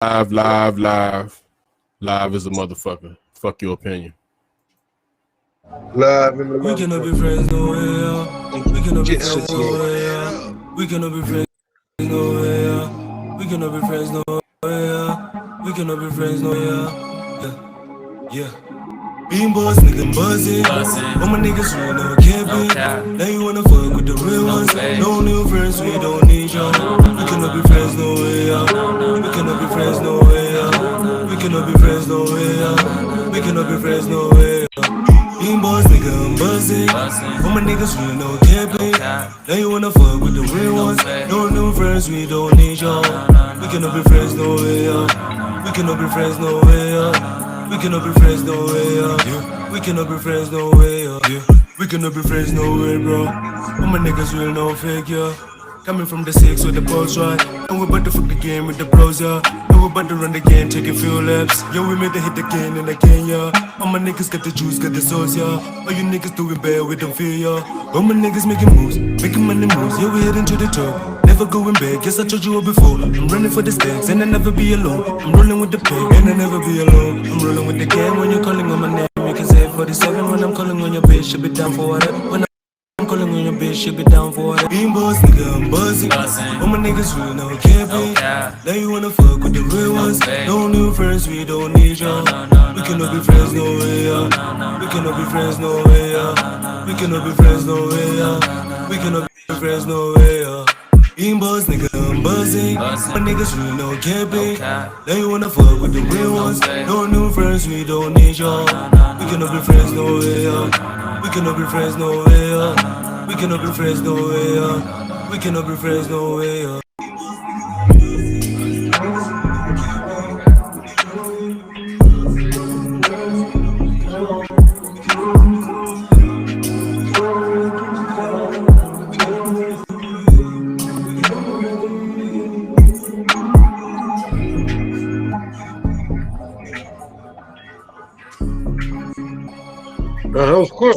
Live is a motherfucker. Fuck your opinion. Live in the We cannot be friends, no way. We cannot be friends, no way. We cannot be friends, no way. We cannot be friends, no way. We cannot be friends, no way. Yeah. Being boss, nigga, buzzing. All my niggas real, no camping. Now you wanna fuck with the real ones. No new friends, we don't need y'all. We cannot be friends, no way. We cannot be friends, no way. We cannot be friends, no way. We cannot be friends, no way. Being boss, nigga, I'm buzzing. All my niggas real, no camping. Now you wanna fuck with the real ones. No new friends, we don't need y'all. We cannot be friends, no way. We cannot be friends, no way. We cannot be friends, no way, yeah. We cannot be friends, no way, yeah. We cannot be friends, no way, bro. All my niggas real, no fake, yeah. Coming from the six with the pulse, right? And we're about to fuck the game with the bros, yeah. And we're about to run the game, take a few laps. Yo, we made the hit again and again, yeah. All my niggas got the juice, got the sauce, yeah. All you niggas doing bad, we don't fear, yeah. All my niggas making moves, making money moves. Yeah, we heading to the top. Never going back, guess I told you all before. I'm running for the stacks and I never be alone. I'm rolling with the pig and I never be alone. I'm rolling with the gang when you're calling on my name. You can say 47 when I'm calling on your bitch. She'll be down for whatever. When I'm calling on your bitch, she'll be down for whatever. Being boss, nigga, I'm buzzing. All my niggas real, no camping. Now you wanna fuck with the real ones. No new friends, we don't need y'all. We cannot be friends, no way, yeah. We cannot be friends, no way, yeah. We cannot be friends, no way, yeah. We cannot be friends, no way, yeah. Being boss, nigga, I'm buzzing. My niggas real, no camping. Now you wanna fuck with the real ones. No new friends, we don't need y'all. We cannot be friends, no way, yeah. We cannot be friends, no way, yeah. We cannot be friends, no way, yeah. We cannot be friends, no way, yeah. That was quick.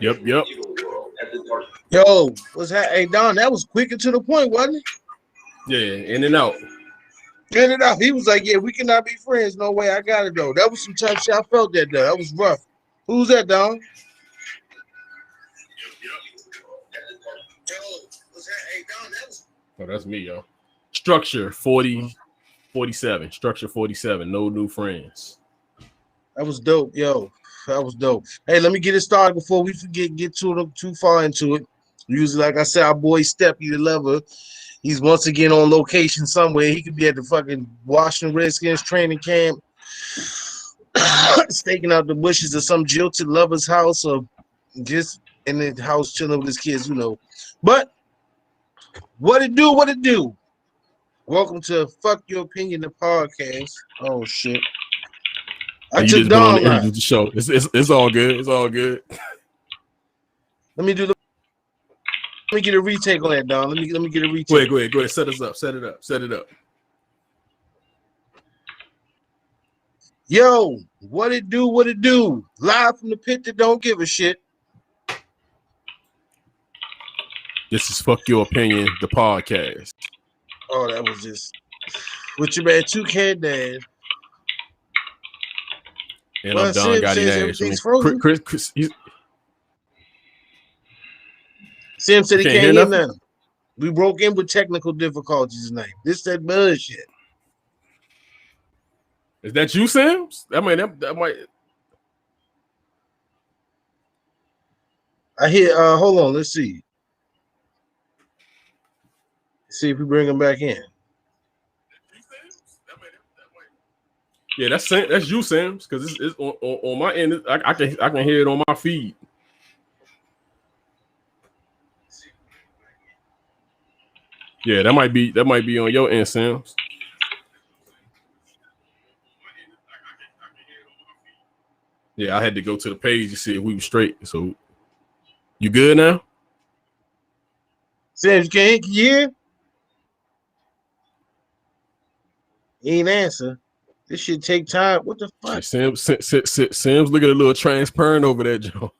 Yep. Yo, what's that? Hey, Don, that was quick and to the point, wasn't it? Yeah, in and out. Get it out. He was like, yeah, we cannot be friends. No way. I got it, though. That was some tough shit. I felt that, though. That was rough. Who's that, Don? Oh, that's me, yo. Structure 47. Structure 47. No new friends. That was dope, yo. That was dope. Hey, let me get it started before we forget, get too far into it. Usually, like I said, our boy Steppy the Lover, he's once again on location somewhere. He could be at the fucking Washington Redskins training camp, staking out the bushes of some jilted lover's house, or just in the house chilling with his kids, you know. But what it do? Welcome to Fuck Your Opinion, the podcast. Oh shit. I took Don on the show. It's all good. It's all good. Let me get a retake on that, Don. Let me get a retake. Go ahead. Set us up. Set it up. Yo, what it do? Live from the pit that don't give a shit. This is Fuck Your Opinion, the podcast. Oh, that was just with your man 2K Dad. And I'm Don Gotti. Chris, Sim said he can't hear nothing. We broke in with technical difficulties tonight. This that bullshit. Is that you, Sims? That might. I hear. Hold on. Let's see. See if we bring him back in. Yeah, that's you, Sims, because it's on my end. I can hear it on my feed. Yeah, that might be on your end, Sims. Yeah, I had to go to the page to see if we were straight. So, you good now? Sims, can you hear? He ain't answer. This should take time. What the fuck? Sims looking a little transparent over there, Joe.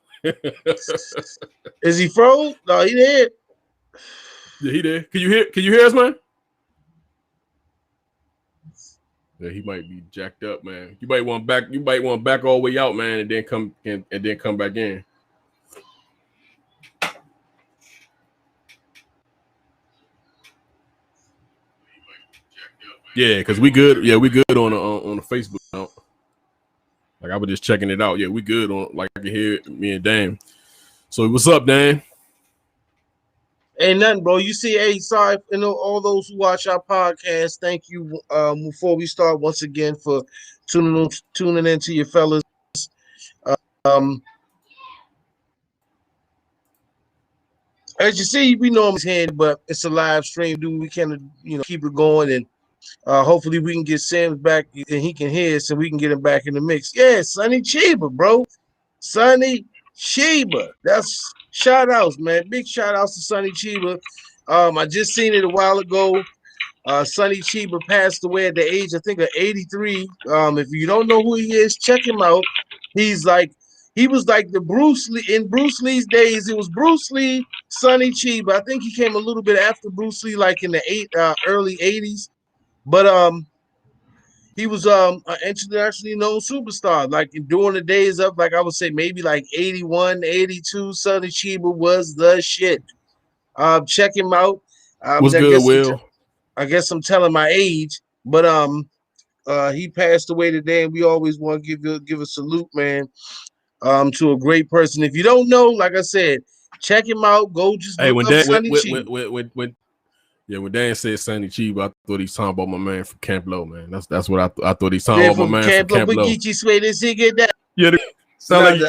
Is he froze? No, he did. Yeah, he did. Can you hear us, man? Yeah, he might be jacked up, man. You might want back. You might want back all the way out, man, and then come back in. Yeah, because we good. Yeah, we good on the Facebook account. Like I was just checking it out. Yeah, we good on. Like I can hear me and Dan. So what's up, Dan? Ain't nothing, bro. You see, hey, sorry, all those who watch our podcast. Thank you. Before we start, once again for tuning into your fellas. As you see, we know he's here, but it's a live stream. Do we can keep it going, and hopefully we can get Sam back and he can hear us, and we can get him back in the mix. Yeah, Sonny Chiba, bro. Sonny Chiba. That's shout outs, man. Big shout outs to Sonny Chiba. I just seen it a while ago. Sonny Chiba passed away at the age, I think, of 83. If you don't know who he is, check him out. He was like the Bruce Lee in Bruce Lee's days. It was Bruce Lee, Sonny Chiba. I think he came a little bit after Bruce Lee, like in the early 80s. But he was an internationally known superstar. Like during the days of, like I would say, maybe like 81, 82, Sonny Chiba was the shit. Check him out. What's good, Will? I guess I'm telling my age, but he passed away today, and we always want to give a salute, man, to a great person. If you don't know, like I said, check him out. Go just look up Sonny Chiba. When Dan said Sonny Chiba, I thought he was talking about my man from Camp Low, man. That's what I thought he was talking about, my man from Camp Low. Yeah, sound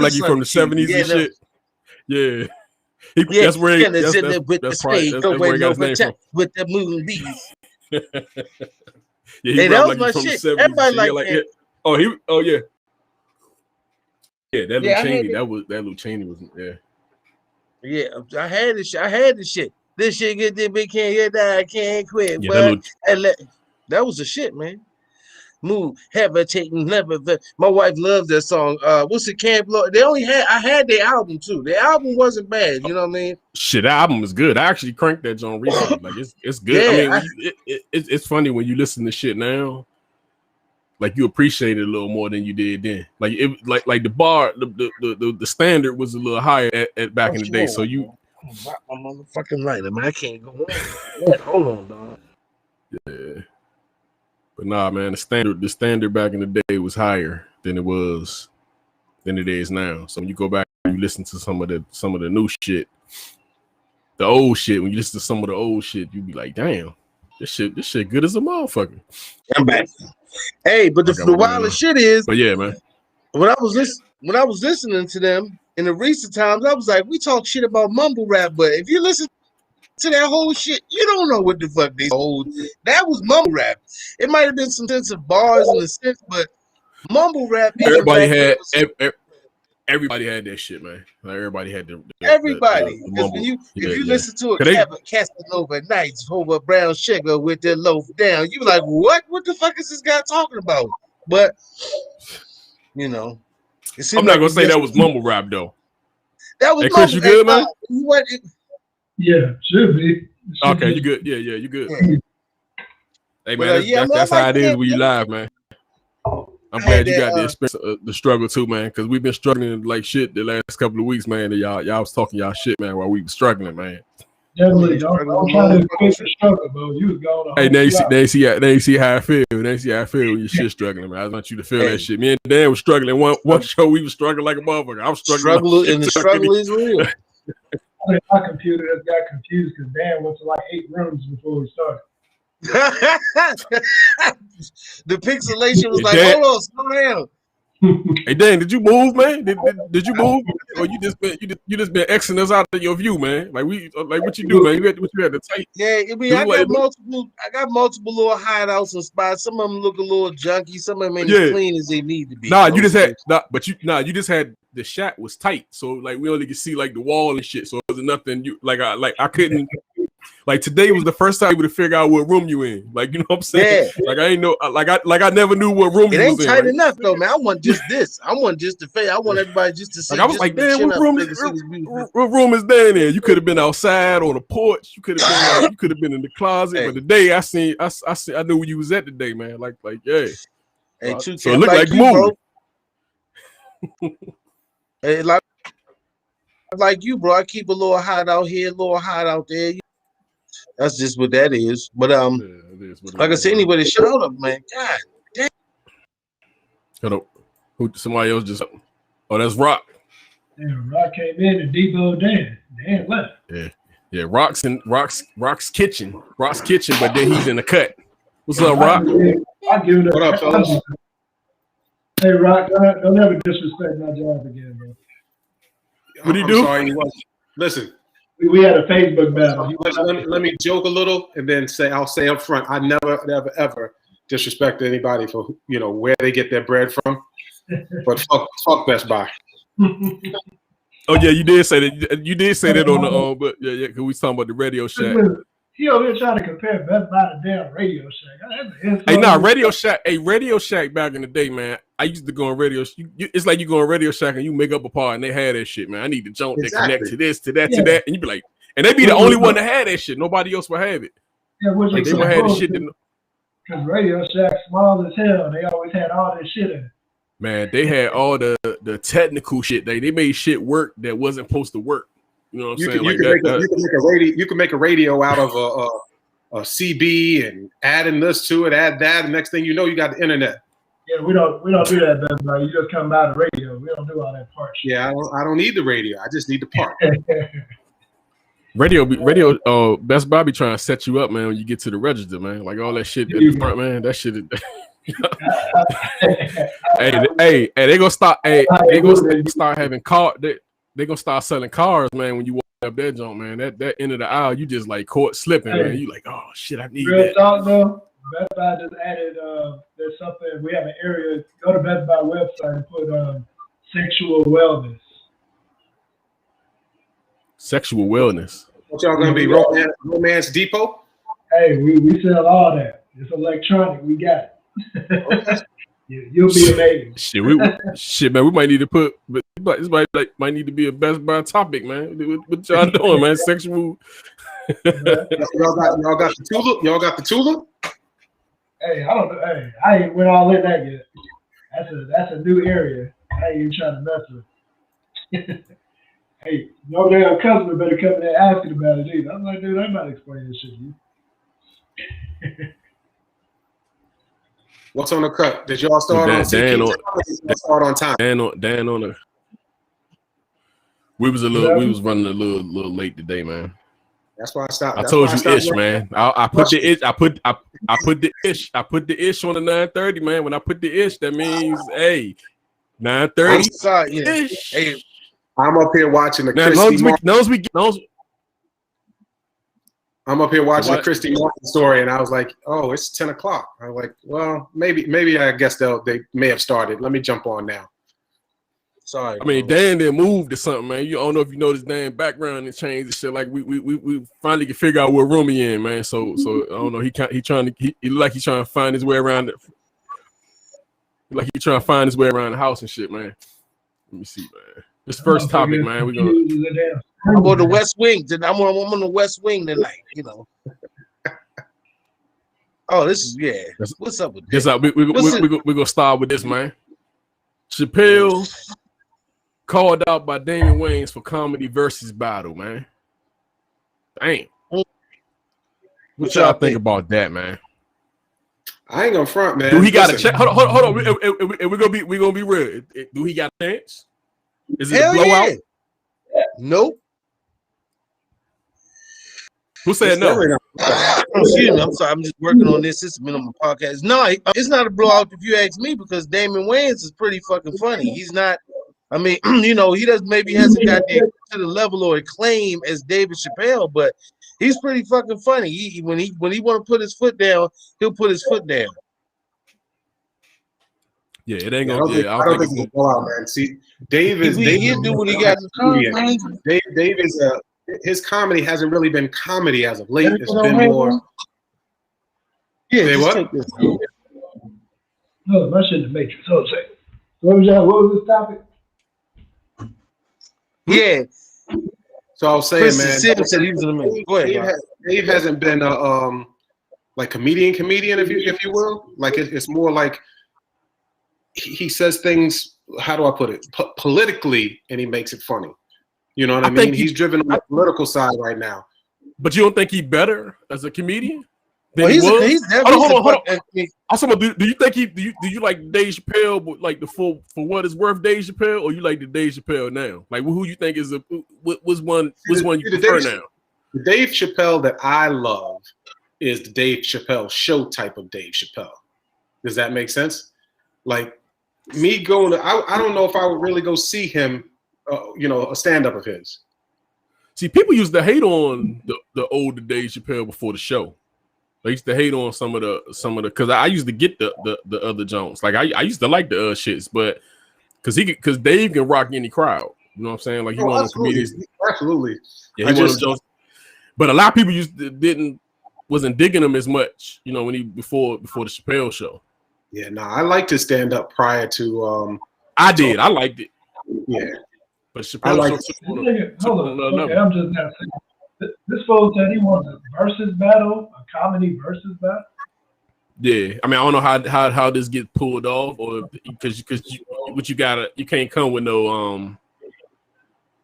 like you from the 70s and shit. Yeah. That's where he got his name from. With the moonbeams. Yeah, that was my shit. Everybody like that. That Lou Chaney. That Lou Chaney was Yeah, I had this shit. This shit get this big, can't get that, I can't quit. Yeah, that was the shit, man. Move, hesitating, never. My wife loved that song. What's the Camp Low? I had their album too. The album wasn't bad, you know what I mean? Shit, the album is good. I actually cranked that joint recently. Like it's good. Yeah, I mean, it's funny when you listen to shit now. Like you appreciate it a little more than you did then. Like like the bar, the standard was a little higher at back in the day. So you. My motherfucking lighter, man. I can't go on. Hold on, dog. Yeah. But nah, man, the standard back in the day was higher than it is now. So when you go back and you listen to some of the new shit, the old shit, when you listen to some of the old shit, you be like, damn, this shit good as a motherfucker. I'm back. Hey, but the wildest shit is, but yeah, man. When I was listening to them in the recent times, I was like, we talk shit about mumble rap, but if you listen to that whole shit, you don't know what the fuck they hold. That was mumble rap. It might have been some sense of bars in a sense, but mumble rap. Everybody had that shit, man. Like everybody had everybody. Because if you listen to a Casanova Nights over brown sugar with their loaf down, you be like, what? What the fuck is this guy talking about? But you know. I'm not gonna say that was mumble rap though. That was Chris, you good, man? Yeah, should be. Okay, you good? Yeah, you good. Yeah. Hey man, that's how it is when you live, man. I'm glad you got the experience, the struggle too, man. Because we've been struggling like shit the last couple of weeks, man. And y'all was talking y'all shit, man, while we were struggling, man. Definitely, I'm trying to fix the struggle, bro. You was going. Hey, now you see how I feel. Now you see how I feel when your shit struggling, man. I want you to feel that shit. Me and Dan was struggling. One show we was struggling like a motherfucker. I was struggling. And the struggle is real. My computer just got confused because Dan went to like 8 rooms before we started. The pixelation was like, hold on, slow down. Hey Dan, did you move, man? Did you move? Or you just been Xing us out of your view, man? Like what you do, man? What you had to take? Yeah, I mean, I got multiple little hideouts and spots. Some of them look a little junky. Some of them ain't as clean as they need to be. You just had the shot was tight, so like we only could see like the wall and shit. So it wasn't nothing. I couldn't Like today was the first time you would figure out what room you in. Like, you know what I'm saying? Yeah. Like I ain't know, like I never knew what room It you ain't was in. tight Like, enough though, man. I want just this. I want just the face. I want everybody just to see. like I was just like, the damn, chin what up room so is they can see this beautiful. what room is there in there? You could have been outside on the porch. You could have been like, you could have been in the closet. Hey. But today I knew where you was at today, man. Like yeah. Hey, So it looked like the movie. Bro. Hey, like you, bro. I keep a little hot out here, a little hot out there. That's just what that is. But Yeah, it is what it like I is, said, bro. anyway, the shout out, man. God damn. Hold up. Who? Somebody else just. Oh, that's Rock. Damn, Rock came in and Debo Dan left. Yeah. Rock's kitchen. Rock's kitchen, but then he's in the cut. What's up, Rock? I give it What up, fellas? Hey, Rock, don't ever disrespect my job again, bro. What do you I'm do? sorry, listen. We had a Facebook battle. Let me joke a little and then I'll say up front, I never, ever disrespect anybody for where they get their bread from. But fuck Best Buy. Oh yeah, you did say that. You did say that on the but yeah, because we talking about the Radio Shack. He over here trying to compare Best Buy to damn Radio Shack. Hey, nah, Radio Shack. Hey, Radio Shack back in the day, man. I used to go on Radio. It's like you go on Radio Shack and you make up a part and they had that shit, man. I need to jump that connect to this, to that, to that, and you be like, and they be the only one that had that shit. Nobody else would have it. Yeah, like they would have the shit. Because Radio Shack small as hell. They always had all this shit in it. Man, they had all the technical shit. They made shit work that wasn't supposed to work. You know what I'm saying? You can make a radio out of a CB and adding this to it, add that, and next thing you know, you got the internet. Yeah, we don't do that, Best Buy. You just come by the radio. We don't do all that part shit. Yeah, I don't need the radio. I just need the part. Radio, Best Buy be trying to set you up, man, when you get to the register, man. Like all that shit at the front, man. That shit is hey, they gonna start. Hey, they gonna start having car. They gonna start selling cars, man. When you walk up that junk, man, that end of the aisle, you just like caught slipping, man. You like, oh shit, I need real that. Talk though. Best Buy just added. There's something. We have an area. Go to Best Buy website and put sexual wellness. Sexual wellness. What y'all gonna be? Romance Depot? Hey, we sell all that. It's electronic. We got it. You'll be amazed. Shit, man. We might need to put, but this might need to be a Best Buy topic, man. What y'all doing, man? Sexual. y'all got the tulip. Y'all got the tulip. Hey, I don't know. Hey, I ain't went all in that yet. That's a new area. I ain't even trying to mess with. Hey, no damn customer better come in there asking about it either. I'm like, dude, I'm not explaining this shit to you. What's on the cut? Did y'all start on start on time? Dan on the. We was running a little late today, man. That's why I stopped. I told you ish, man. I put the ish. I put the ish. I put the ish on the 9:30, man. When I put the ish, that means 9:30. Ish. Hey, I'm up here watching the I'm up here watching the Christy Martin story, and I was like, "Oh, it's 10 o'clock." I was like, "Well, maybe I guess they may have started. Let me jump on now." Sorry. I mean, Dan didn't move to something, man. You don't know if you noticed Dan background and changed and shit. Like we finally can figure out what room he in, man. So I don't know. He look like he's trying to find his way around it. Like he's trying to find his way around the house and shit, man. Let me see, man. This first topic, man. We're gonna. I'm on the West Wing. I'm on the West Wing tonight. You know. Oh, this is What's up with this? We're gonna start with this, man. Chappelle called out by Damon Wayans for comedy versus battle, man. Dang. What y'all think about that, man? I ain't gonna front, man. Do he got a chance? Hold on. We're gonna be real. Do he got a chance? Is it a blowout? Yeah. Nope. Who said no? Excuse me. I'm sorry. I'm just working on this. It's a minimum podcast. No, it's not a blowout if you ask me, because Damon Wayans is pretty fucking funny. He's not. I mean, he hasn't got to the level or acclaim as David Chappelle, but he's pretty fucking funny. When he want to put his foot down, he'll put his foot down. Yeah, it ain't gonna. I don't think it's gonna blow out, man. See, Dave do what he got in the car. Dave his comedy hasn't really been comedy as of late. It's been more. Yeah, Say just what? take this. No, my shit in the Matrix. Hold on a second. What was this topic? Yeah. So I was saying, Chris man, Sim said he was in the middle. Go ahead, bro. Dave hasn't been a like comedian, if you will. Like it's more like he says things. How do I put it? Politically, and he makes it funny. You know what I mean? He's driven on the political side right now. But you don't think he's better as a comedian than Well, he was? he's definitely Hold on. Also, do you think do you like Dave Chappelle, like the for what it's worth Dave Chappelle, or you like the Dave Chappelle now? Like who you think is which one you prefer now? The Dave Chappelle that I love is the Dave Chappelle show type of Dave Chappelle. Does that make sense? Like me going to, I don't know if I would really go see him, a stand-up of his. See, people used to hate on the older Dave Chappelle before the show. They used to hate on some of the because I used to get the other Jones. Like I used to like the shits, but because Dave can rock any crowd. You know what I'm saying? Like he one of them comedians. Absolutely. Yeah, he one of them Jones. But a lot of people wasn't digging him as much, when he before the Chappelle show. Yeah, no, I liked his stand up prior to. I did. I liked it. Yeah, but Chappelle show. Hold on. Okay, I'm just not saying. This fool said he wants a versus battle, a comedy versus battle. Yeah, I mean, I don't know how this gets pulled off, or because you can't come with no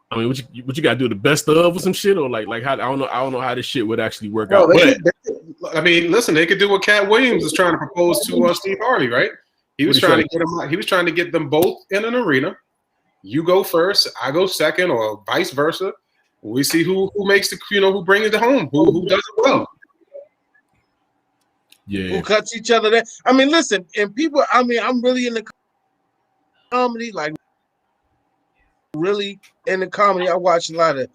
I mean, what you gotta do the best of or some shit, or like how I don't know how this shit would actually work out. I mean, listen, they could do what Cat Williams is trying to propose to Steve Harvey, right? He was trying to get him. He was trying to get them both in an arena. You go first, I go second, or vice versa. We see who makes who brings it home, who does it well. Yeah, who cuts each other there. I mean, listen, and people. I mean, I'm really in the comedy, like. Really in the comedy, I watch a lot of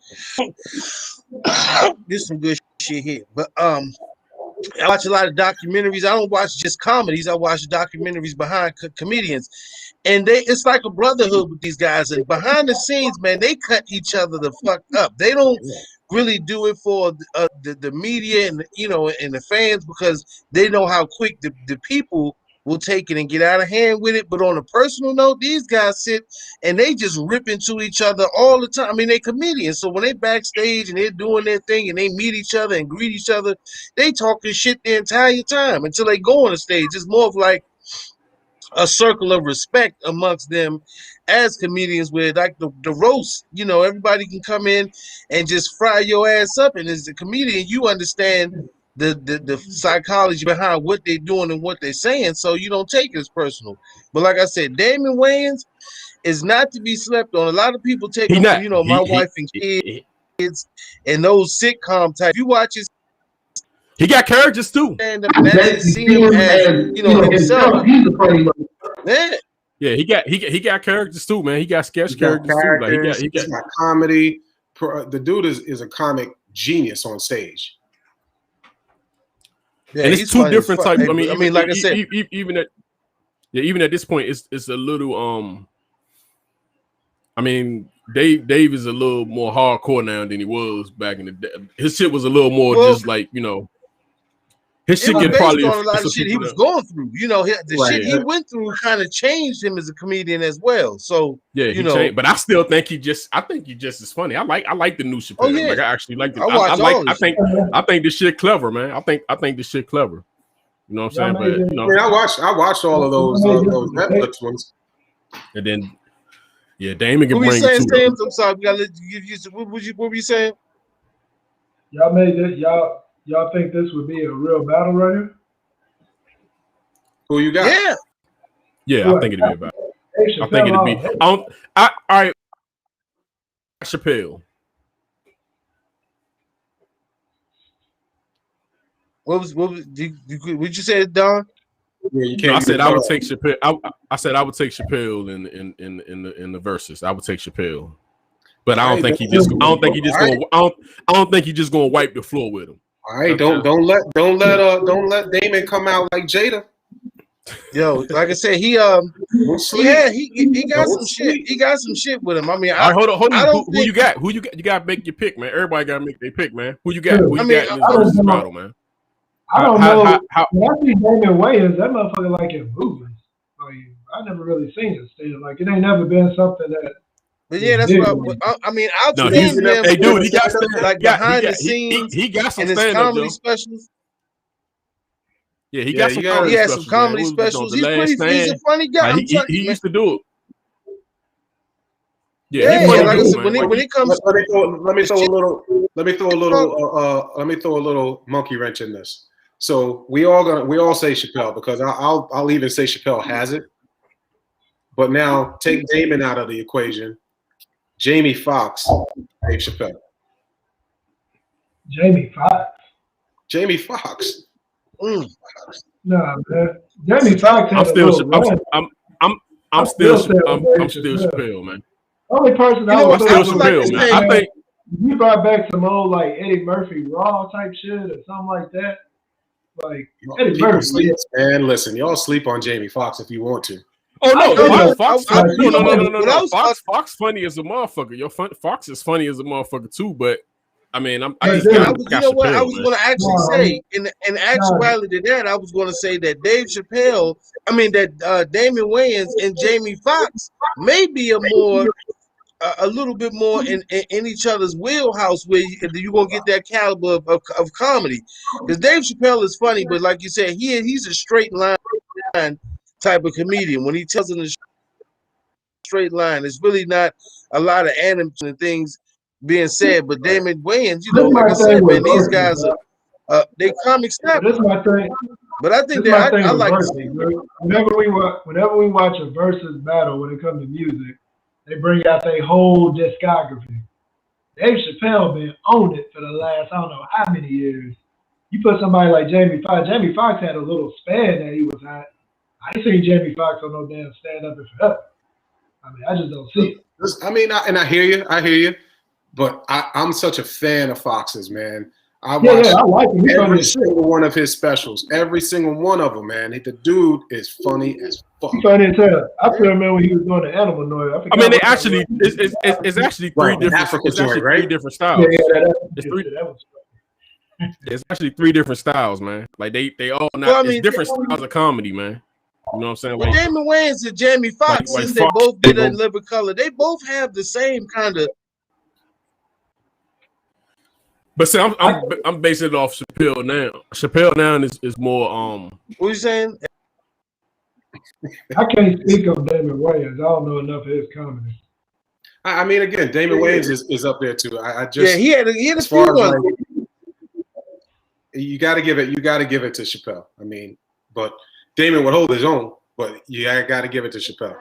there's some good shit here, but I watch a lot of documentaries. I don't watch just comedies. I watch documentaries behind comedians, and it's like a brotherhood with these guys. And behind the scenes, man, they cut each other the fuck up. They don't really do it for the media and and the fans, because they know how quick the people will take it and get out of hand with it. But on a personal note, these guys sit and they just rip into each other all the time. I mean, they're comedians, so when they backstage and they're doing their thing and they meet each other and greet each other, they talking shit the entire time until they go on the stage. It's more of like a circle of respect amongst them as comedians, where like the roast, everybody can come in and just fry your ass up, and as a comedian, you understand the psychology behind what they're doing and what they're saying, so you don't take it as personal. But like I said, Damon Wayans is not to be slept on. A lot of people take him from, My Wife and Kids and those sitcom type. You watch his, he got characters too. And see him as himself. He's afraid of it. Yeah, he got characters too, man. He got sketch characters too. Like he got comedy. The dude is a comic genius on stage. Yeah, and it's two different types. I mean, like I said, even at this point, it's a little. I mean, Dave is a little more hardcore now than he was back in the day. His shit was a little more just like his shit get probably on a lot of shit he was going through. The shit he went through kind of changed him as a comedian as well. So yeah, he changed, but I still think he just as funny. I like the new Chappelle. Oh, yeah. Like I actually like it. I think this shit clever, man. I think this shit clever. You know what I'm saying? But I mean, I watched all of those Netflix ones. And then Damon can bring it too. James, I'm sorry, we gotta let you give you what were you saying? Y'all made this, y'all think this would be a real battle right here? Who you got? Yeah, I think it'd be a battle. I think it'd be. All right, Chappelle. What would you say, Don? Yeah, you can't. I said I would take Chappelle. I said I would take Chappelle in the verses. I would take Chappelle, but I don't think he just gonna wipe the floor with him. All right, don't let Damon come out like Jada. Yo, like I said, he Don't he sleep. had he got Don't some shit. He got some shit with him. I mean, All right, hold on. I don't Who think. you got? Who you got? You gotta make your pick, man. Everybody gotta make their pick, man. Who you got? Who I you mean, got in this I don't versus know. battle, man? I don't know. How When I see Damon Wayans, that motherfucker like in movies. Like I never really seen it stand. Like it ain't never been something that But was yeah, that's big. what I mean. I've No, seen he's him hey dude, he got stand, like he got behind the scenes he got some and his stand up comedy though. specials. Yeah, he Yeah, got some you gotta- comedy He has some specials, man. comedy What was it, specials. the last He's a stand? funny guy. Like, I'm telling he you, man. used to do it. Yeah, Yeah, he funny like I dude, said, man. when it comes let me throw a little monkey wrench in this. So we all say Chappelle because I'll even say Chappelle has it. But now take Damon out of the equation. Jamie Foxx, Dave Chappelle. Jamie Foxx. Jamie Foxx. Nah, man. Jamie Foxx had a little run. I'm still Dave Chappelle, man. Only person You know I what, would I'm I still would like to Chappelle, man. say- I think you brought back some old like Eddie Murphy Raw type shit or something like that. Like Eddie People Murphy. sleep, man. Listen, y'all sleep on Jamie Foxx if you want to. oh no, I- Fox I- no, you know what I no. was- Fox funny as a motherfucker. Fox is funny as a motherfucker too, but I mean, I Yeah, just dude, got you know what I Chappelle, was man. going to actually No, say in actuality to that I was going to say that Dave Chappelle, I mean that Damon Wayans and Jamie Foxx may be a little bit more in each other's wheelhouse where you're going to get that caliber of comedy, because Dave Chappelle is funny, but like you said, he's a straight line type of comedian. When he tells in a straight line, it's really not a lot of animation and things being said. But Damon Wayans, you know, like I said, man, these guys are they comic snap. This is my thing. But I think This is my that thing I with like versus. Whenever we watch a versus battle when it comes to music, they bring out their whole discography. Dave Chappelle been on it for the last I don't know how many years. You put somebody like Jamie Foxx. Jamie Foxx had a little span that he was at. I ain't seen Jamie Foxx on no damn stand up and forever. I mean, I just don't see it. I mean, I hear you, but I'm such a fan of Fox's, man. I watch I like him. He's every funny as single one of his specials, every single one of them, man. The dude is funny as fuck. He's funny as hell. I still remember when he was doing the animal noise. I mean, it's actually three different styles. It's actually three different styles, man. Like they all not. Well, I mean, it's different styles of comedy, man. You know what I'm saying? Well, Like, Damon Wayans and Jamie Foxx, like since Fox, they both did in Living Color, they both have the same kind of. but see, I'm basing it off Chappelle now. Chappelle now is more What you saying? I can't speak on Damon Wayans. I don't know enough of his comedy. I mean, again, Damon Wayans is up there too. I just He had a as few far as ones. like, you got to give it to Chappelle. I mean, but Damon would hold his own, but I got to give it to Chappelle.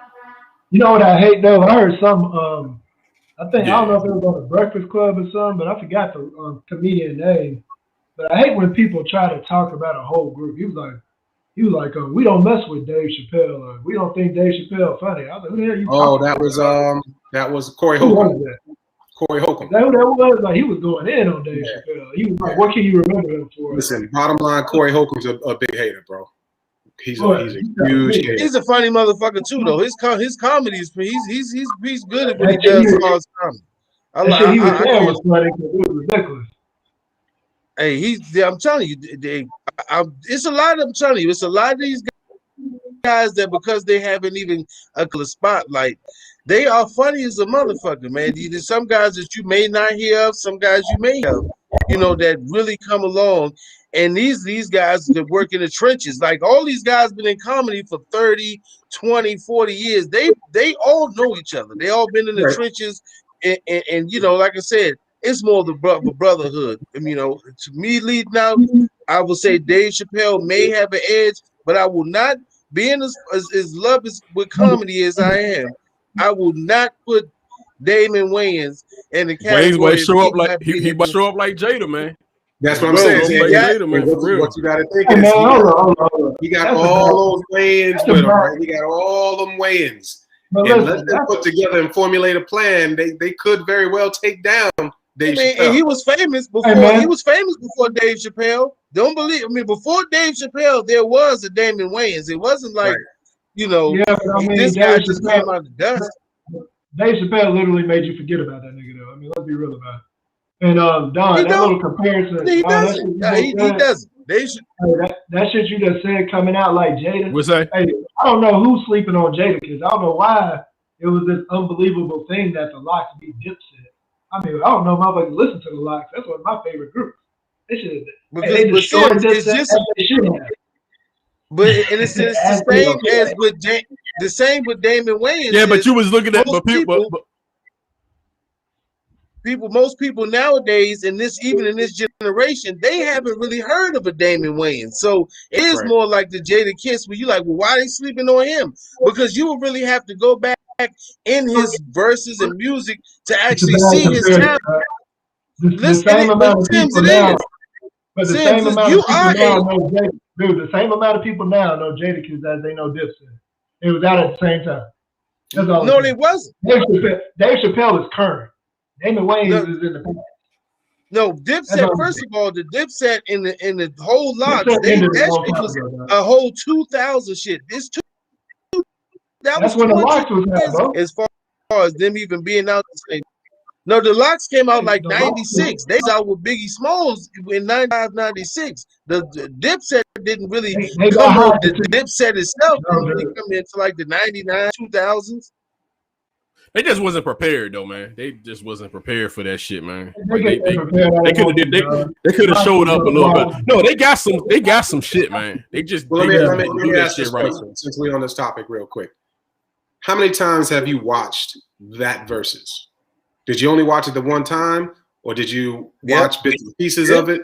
You know what I hate though? I heard some. I don't know if it was on the Breakfast Club or something, but I forgot the comedian name. But I hate when people try to talk about a whole group. He was like, we don't mess with Dave Chappelle. Or, we don't think Dave Chappelle funny. I was like, who the hell are you talking about? That was Corey Who Holcomb. was that? Corey Holcomb. That was like he was going in on Dave Chappelle. He was like, what can you remember him for? Listen, bottom line, Corey Holcomb's a big hater, bro. He's a huge hater. He's a funny motherfucker too, though. His comedy is he's good at what he does as far as comedy. He was saying was funny because it was ridiculous. Hey, I'm telling you, it's a lot of. I'm telling you, it's a lot of these guys that because they haven't even a spotlight, they are funny as a motherfucker, man. There's some guys that you may not hear of, some guys you may have, that really come along. And these guys that work in the trenches, like all these guys been in comedy for 30, 20, 40 years. They all know each other. They all been in the trenches. And like I said, it's more of the brotherhood. To me leading out, I would say Dave Chappelle may have an edge, but I will not, being as love with comedy as I am, I will not put Damon Wayans in the category. Wayans might show up like he might show up like Jada, man. That's what I'm saying. Jada, man, for real. What you got to think is he got all those Wayans with him, right? He got all them Wayans. And let them put together and formulate a plan. They could very well take down Dave Chappelle. And he was famous before. He was famous before Dave Chappelle. Don't believe. I mean, before Dave Chappelle, there was a Damon Wayans. It wasn't like, you know, yeah, but I mean, this guy Dave just Chappelle, came out of the dust. Dave Chappelle literally made you forget about that nigga, though. I mean, let's be real about it. And Don, He that don't. little comparison, He Don, doesn't. He doesn't. They should. that shit you just said coming out like Jada. What's that? Hey, I don't know who's sleeping on Jada because I don't know why it was this unbelievable thing that the Locks beat Dipset. I mean, I don't know if motherfuckers listen to the Locks. That's one of my favorite groups. They should. They destroyed Dipset. But it's the same as with the same with Damon Wayans. Yeah, but you was looking at most people nowadays even in this generation, they haven't really heard of a Damon Wayans. So it is more like the Jada Kiss where you're like, well, why are they sleeping on him? Because you would really have to go back in his verses and music to actually see his talent. The same amount of people now. But the same amount of people now know Jada. Dude, the same amount of people now know Jadakiss as they know Dipset. It was out at the same time. That's all. No, they wasn't. Dave Chappelle is current. Damon Wayans is in the past. No, Dipset. First of all, the Dipset in the whole lot, that shit was a whole 2000 shit. This that's when the Locks was out, bro. As far as them even being out the same. No, the Locks came out like 96. They was out with Biggie Smalls in 95, 96. The Dipset didn't really come out. The Dipset itself didn't really come into like the 99, 2000s. They just wasn't prepared though, man. They just wasn't prepared for that shit, man. They could have showed up a little bit. No, they got some shit, man. They just let me ask this question, since we're on this topic real quick. How many times have you watched that versus? Did you only watch it the one time, or did you watch bits and pieces of it?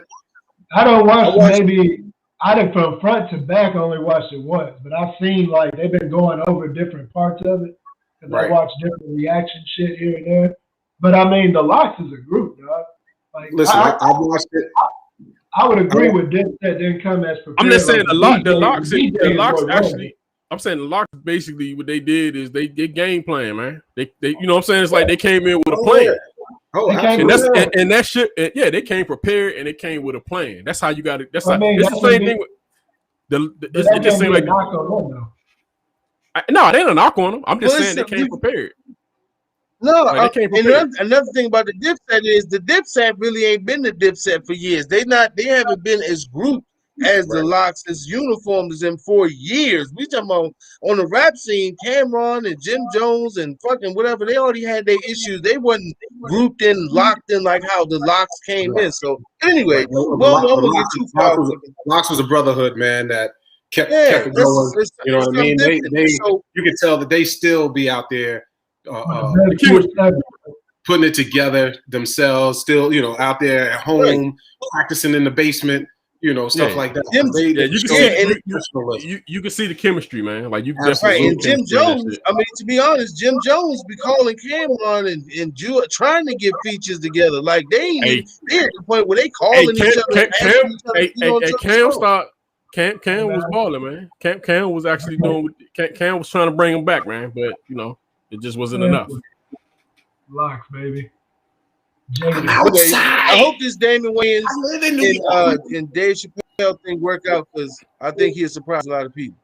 I don't watch maybe. I did from front to back. Only watched it once, but I've seen like they've been going over different parts of it. Because I watch different reaction shit here and there. But I mean, the Locks is a group, dog. Like, listen, I watched it. I would agree with Dipset didn't come as prepared. I'm just saying the Locks actually. I'm saying the Locks basically what they did is they game plan, man. They you know what I'm saying? It's like they came in with a plan. And that shit, they came prepared and they came with a plan. That's how you got it. It's the same thing with it just seemed like no, they didn't knock on them. I'm just saying they came prepared. No, they came prepared. Another thing about the Dipset is the Dipset really ain't been the Dipset for years. They haven't been as grouped as the Locks, as uniformed as them for years. We talking about on the rap scene, Cameron and Jim Jones and fucking whatever. They already had their issues. They wasn't grouped in, locked in like how the Locks came in. So anyway, I'm gonna get too far. Locks was a brotherhood, man. That kept it going. You know what I mean? You can tell that they still be out there putting it together themselves, still, out there at home, practicing in the basement, stuff like that. You can see the chemistry, man. Like you definitely. And Jim Jones, I mean, to be honest, Jim Jones be calling Cameron and Jew trying to get features together. Like they ain't they're at the point where they calling each other. Cam was balling, man. Cam was actually doing. Cam was trying to bring him back, man. But it just wasn't enough. Locks, baby. I hope this Damon Wayans and Dave Chappelle thing work out because I think he'll surprise a lot of people.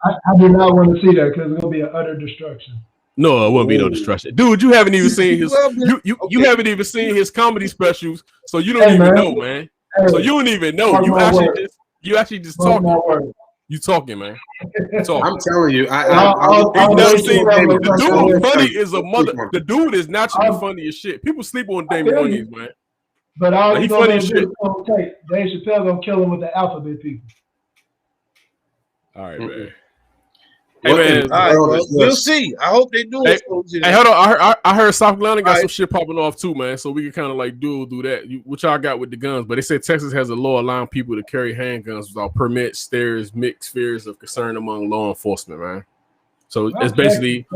I do not want to see that because it's gonna be an utter destruction. No, it won't be no destruction, dude. You haven't even seen his. You haven't even seen his comedy specials, so you don't even know, man. So you don't even know. You actually just talking. You talking, man. I'm telling you, I've never seen the dude. Funny is a mother. The dude is naturally funny as shit. People sleep on Damon Wayans, man. But all he funny as shit. Dave Chappelle gonna kill him with the alphabet people. All right, man. Hey, man. All right, we'll see. I hope they do it. Hey, hold on. I heard South Carolina got some shit popping off too, man. So we can kind of like do that. What y'all got with the guns? But they said Texas has a law allowing people to carry handguns without permits. There's mixed fears of concern among law enforcement, man. So it's basically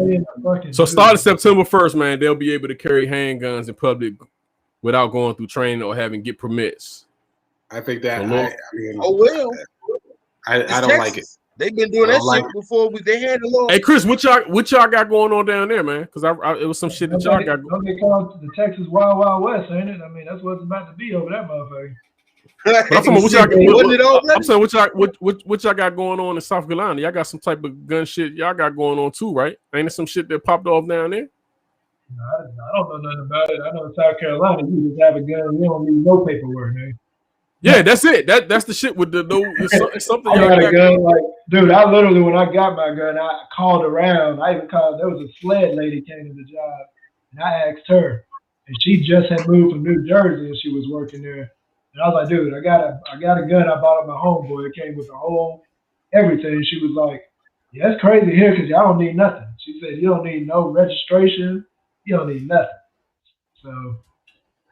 starting September 1st, man. They'll be able to carry handguns in public without going through training or having get permits. I think that. I don't like it. They've been doing that shit before. They had a law. Hey, Chris, what y'all got going on down there, man? Because it was some shit that y'all got going. Don't get called the Texas Wild Wild West, ain't it? I mean, that's what it's about to be over that motherfucker. But I'm talking about I'm saying what y'all got going on in South Carolina. Y'all got some type of gun shit y'all got going on too, right? Ain't it some shit that popped off down there? I don't know nothing about it. I know in South Carolina, you just have a gun. You don't need no paperwork, man. Yeah, that's it. That's the shit with the no. It's something I y'all got a gun. Like, dude, I literally when I got my gun, I called around. I even called. There was a sled lady came to the job, and I asked her, and she just had moved from New Jersey, and she was working there. And I was like, dude, I got a gun I bought at my homeboy. It came with a whole everything. She was like, yeah, it's crazy here because y'all don't need nothing. She said you don't need no registration. You don't need nothing. So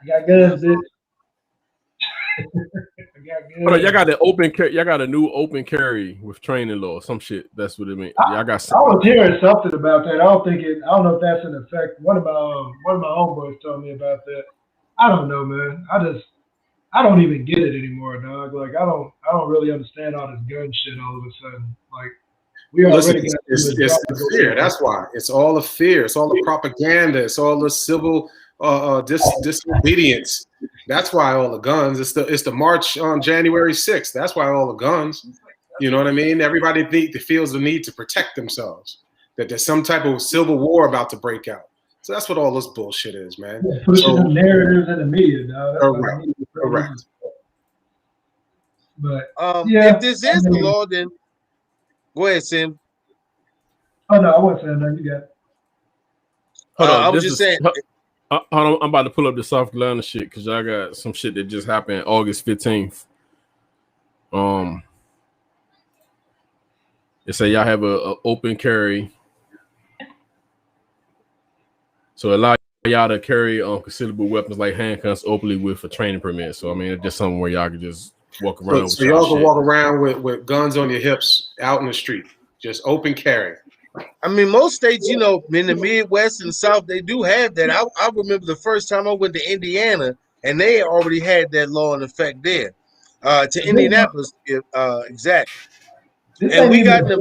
I got guns, bitch. Y'all got the open. Y'all got a new open carry with training law. Some shit. That's what it means. Y'all got. I was hearing something about that. I don't know if that's an effect. One of my homeboys told me about that. I don't know, man. I don't even get it anymore, dog. Like I don't really understand all this gun shit all of a sudden. Like we already it's fear. That's why it's all the fear. It's all the propaganda. It's all the civil disobedience. That's why all the guns. It's the march on January 6th. That's why all the guns. You know what I mean? Everybody feels the need to protect themselves. That there's some type of civil war about to break out. So that's what all this bullshit is, man. Yeah, pushing the narratives in the media, dog. Correct. But if this is the law, then go ahead, Sim. Oh no, I wasn't saying that. You got it. Hold on, I was just saying. Hold on, I'm about to pull up the South Carolina shit because I got some shit that just happened August 15th. They say y'all have a open carry, so allow y'all to carry considerable weapons like handguns openly with a training permit. So I mean, it's just something where y'all can just walk around. So y'all can walk around with guns on your hips out in the street, just open carry. I mean, most states, you know, in the Midwest and the South, they do have that. I remember the first time I went to Indiana, and they already had that law in effect there. To Indianapolis, exactly. And we got the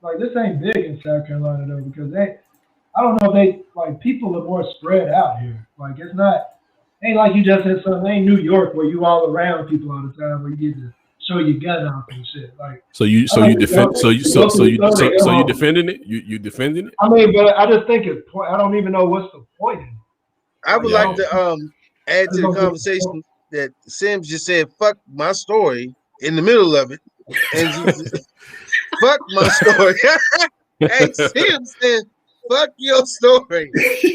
like this ain't big in South Carolina though, because I don't know if like people are more spread out here. Like it's not ain't like you just said something. Ain't New York where you all around people all the time where you get to show your gun off and shit. Like you defending it? You defending it? I mean, but I just think it's point. I don't even know what's the point in it. I would like to add to the conversation that Sims just said, "Fuck my story" in the middle of it, and fuck my story. Hey, Sims said, "Fuck your story."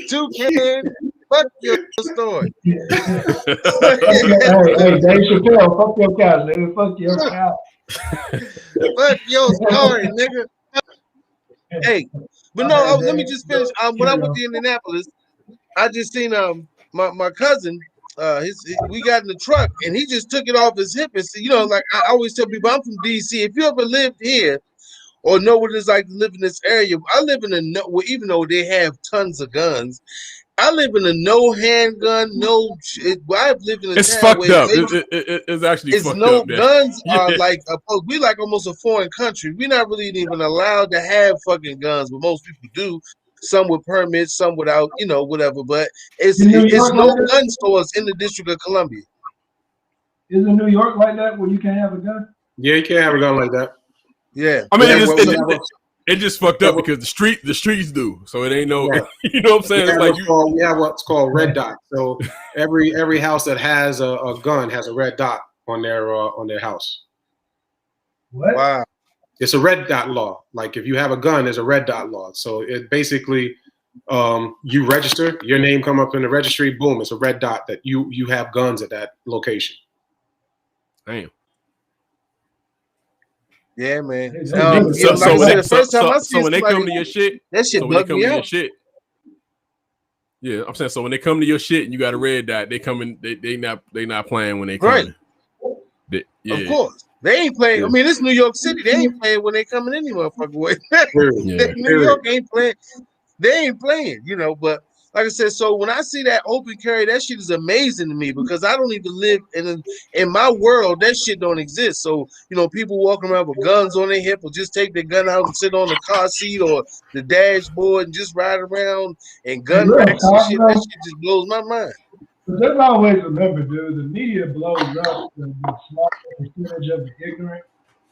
Toucan, fuck your story. Hey, Dave Chappelle, fuck your couch, nigga. Fuck your couch. Fuck your story, nigga. Hey, but no, let me just finish. When I went to Indianapolis, I just seen my cousin. We got in the truck and he just took it off his hip and said, you know, like I always tell people, I'm from DC. If you ever lived here or know what it's like to live in this area, I live in even though they have tons of guns, I live in a no handgun, I've lived in a it's town fucked up. It's actually it's fucked no up. Guns are like we like almost a foreign country. We're not really even allowed to have fucking guns, but most people do. Some with permits, some without, you know, whatever. But it's no gun stores in the District of Columbia. Isn't New York like that where you can't have a gun? Yeah, you can't have a gun like that. Yeah, I mean, it just fucked up because the streets do. So it ain't no, you know what I'm saying? It's like we have what's called red dot. So every house that has a gun has a red dot on their house. What? Wow. It's a red dot law. Like if you have a gun, there's a red dot law. So it basically, you register, your name come up in the registry, boom, it's a red dot that you have guns at that location. Damn. Yeah, man. So when they come to your shit, that shit bugged me out. Yeah, I'm saying so when they come to your shit and you got a red dot, they coming. They not playing when they come. Right. Of course. They ain't playing. I mean, it's New York City. They ain't playing when they coming any motherfucking way. New York ain't playing. They ain't playing, you know. But like I said, so when I see that open carry, that shit is amazing to me because I don't even live in my world. That shit don't exist. So you know, people walking around with guns on their hip or just take their gun out and sit on the car seat or the dashboard and just ride around and gun racks and shit. That shit just blows my mind. But just always remember, dude, the media blows up the small percentage of the ignorant.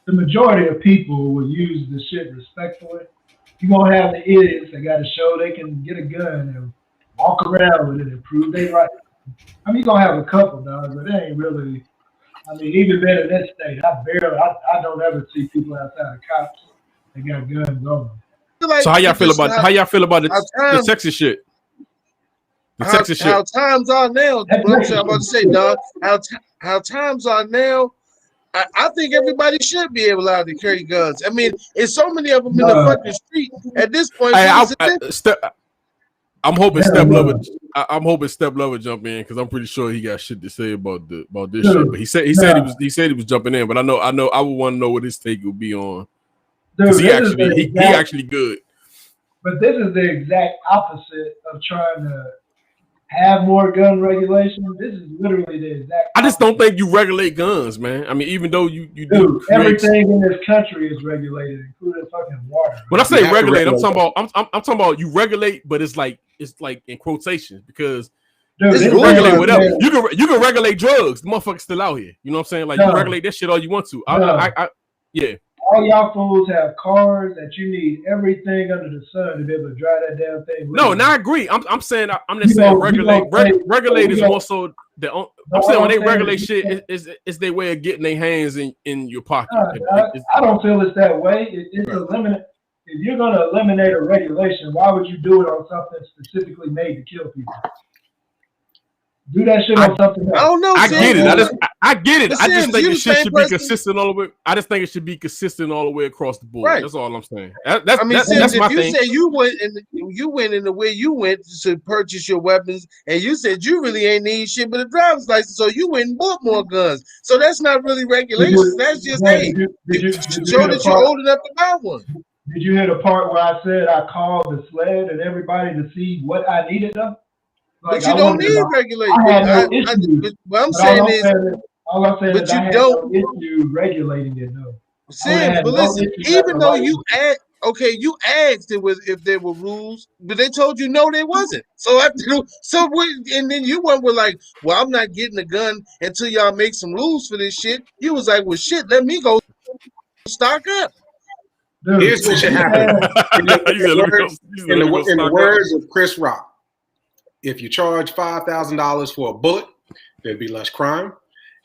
The majority of people will use the shit respectfully. You're going to have the idiots that got to show they can get a gun and walk around with it and prove they right. I mean, you're going to have a couple, dog, but it ain't really, I mean, even better in this state, I don't ever see people outside of cops that got guns on them. Like, so how y'all feel about the Texas shit? How times are now. What I'm about to say, dog. How times are now. I think everybody should be able to carry guns. I mean, it's so many of them in the fucking street at this point. I'm hoping Step Lover jump in because I'm pretty sure he got shit to say about this shit. But he said he was jumping in. But I would want to know what his take would be on. Because he actually good. But this is the exact opposite of trying to have more gun regulation. This is literally the exact. I just don't think you regulate guns, man. I mean, even though you do everything in this country is regulated, including fucking water. When I say regulate, I'm talking about you regulate, but it's like in quotations because you can regulate whatever. You can regulate drugs. The motherfucker's still out here. You know what I'm saying? Like you regulate that shit all you want to. Yeah. All y'all fools have cars that you need everything under the sun to be able to drive that damn thing. No, I agree. I'm saying I'm just saying regulate is more so I'm saying when they regulate shit, it's their way of getting their hands in your pocket. I don't feel it's that way. It's eliminate. If you're going to eliminate a regulation, why would you do it on something specifically made to kill people? Do that shit on something else. I don't know. I get it. I get it. I just think the shit should be consistent all the way. I just think it should be consistent all the way across the board. Right. That's all I'm saying. That's my thing. Say you went in the way you went to purchase your weapons, and you said you really ain't need shit but a driver's license, so you went and bought more guns. So that's not really regulation. That's just show that you're old enough to buy one. Did you hear the part where I said I called the SLED and everybody to see what I needed them? But you don't need regulation. What I'm saying is, but you don't issue regulating it though. But listen, even though you asked, you asked if there were rules, but they told you no, there wasn't. And then you were like, well, I'm not getting a gun until y'all make some rules for this shit. You was like, well, shit, let me go stock up. Dude, here's what should happen. In the words of Chris Rock. If you charge $5,000 for a bullet, there'd be less crime.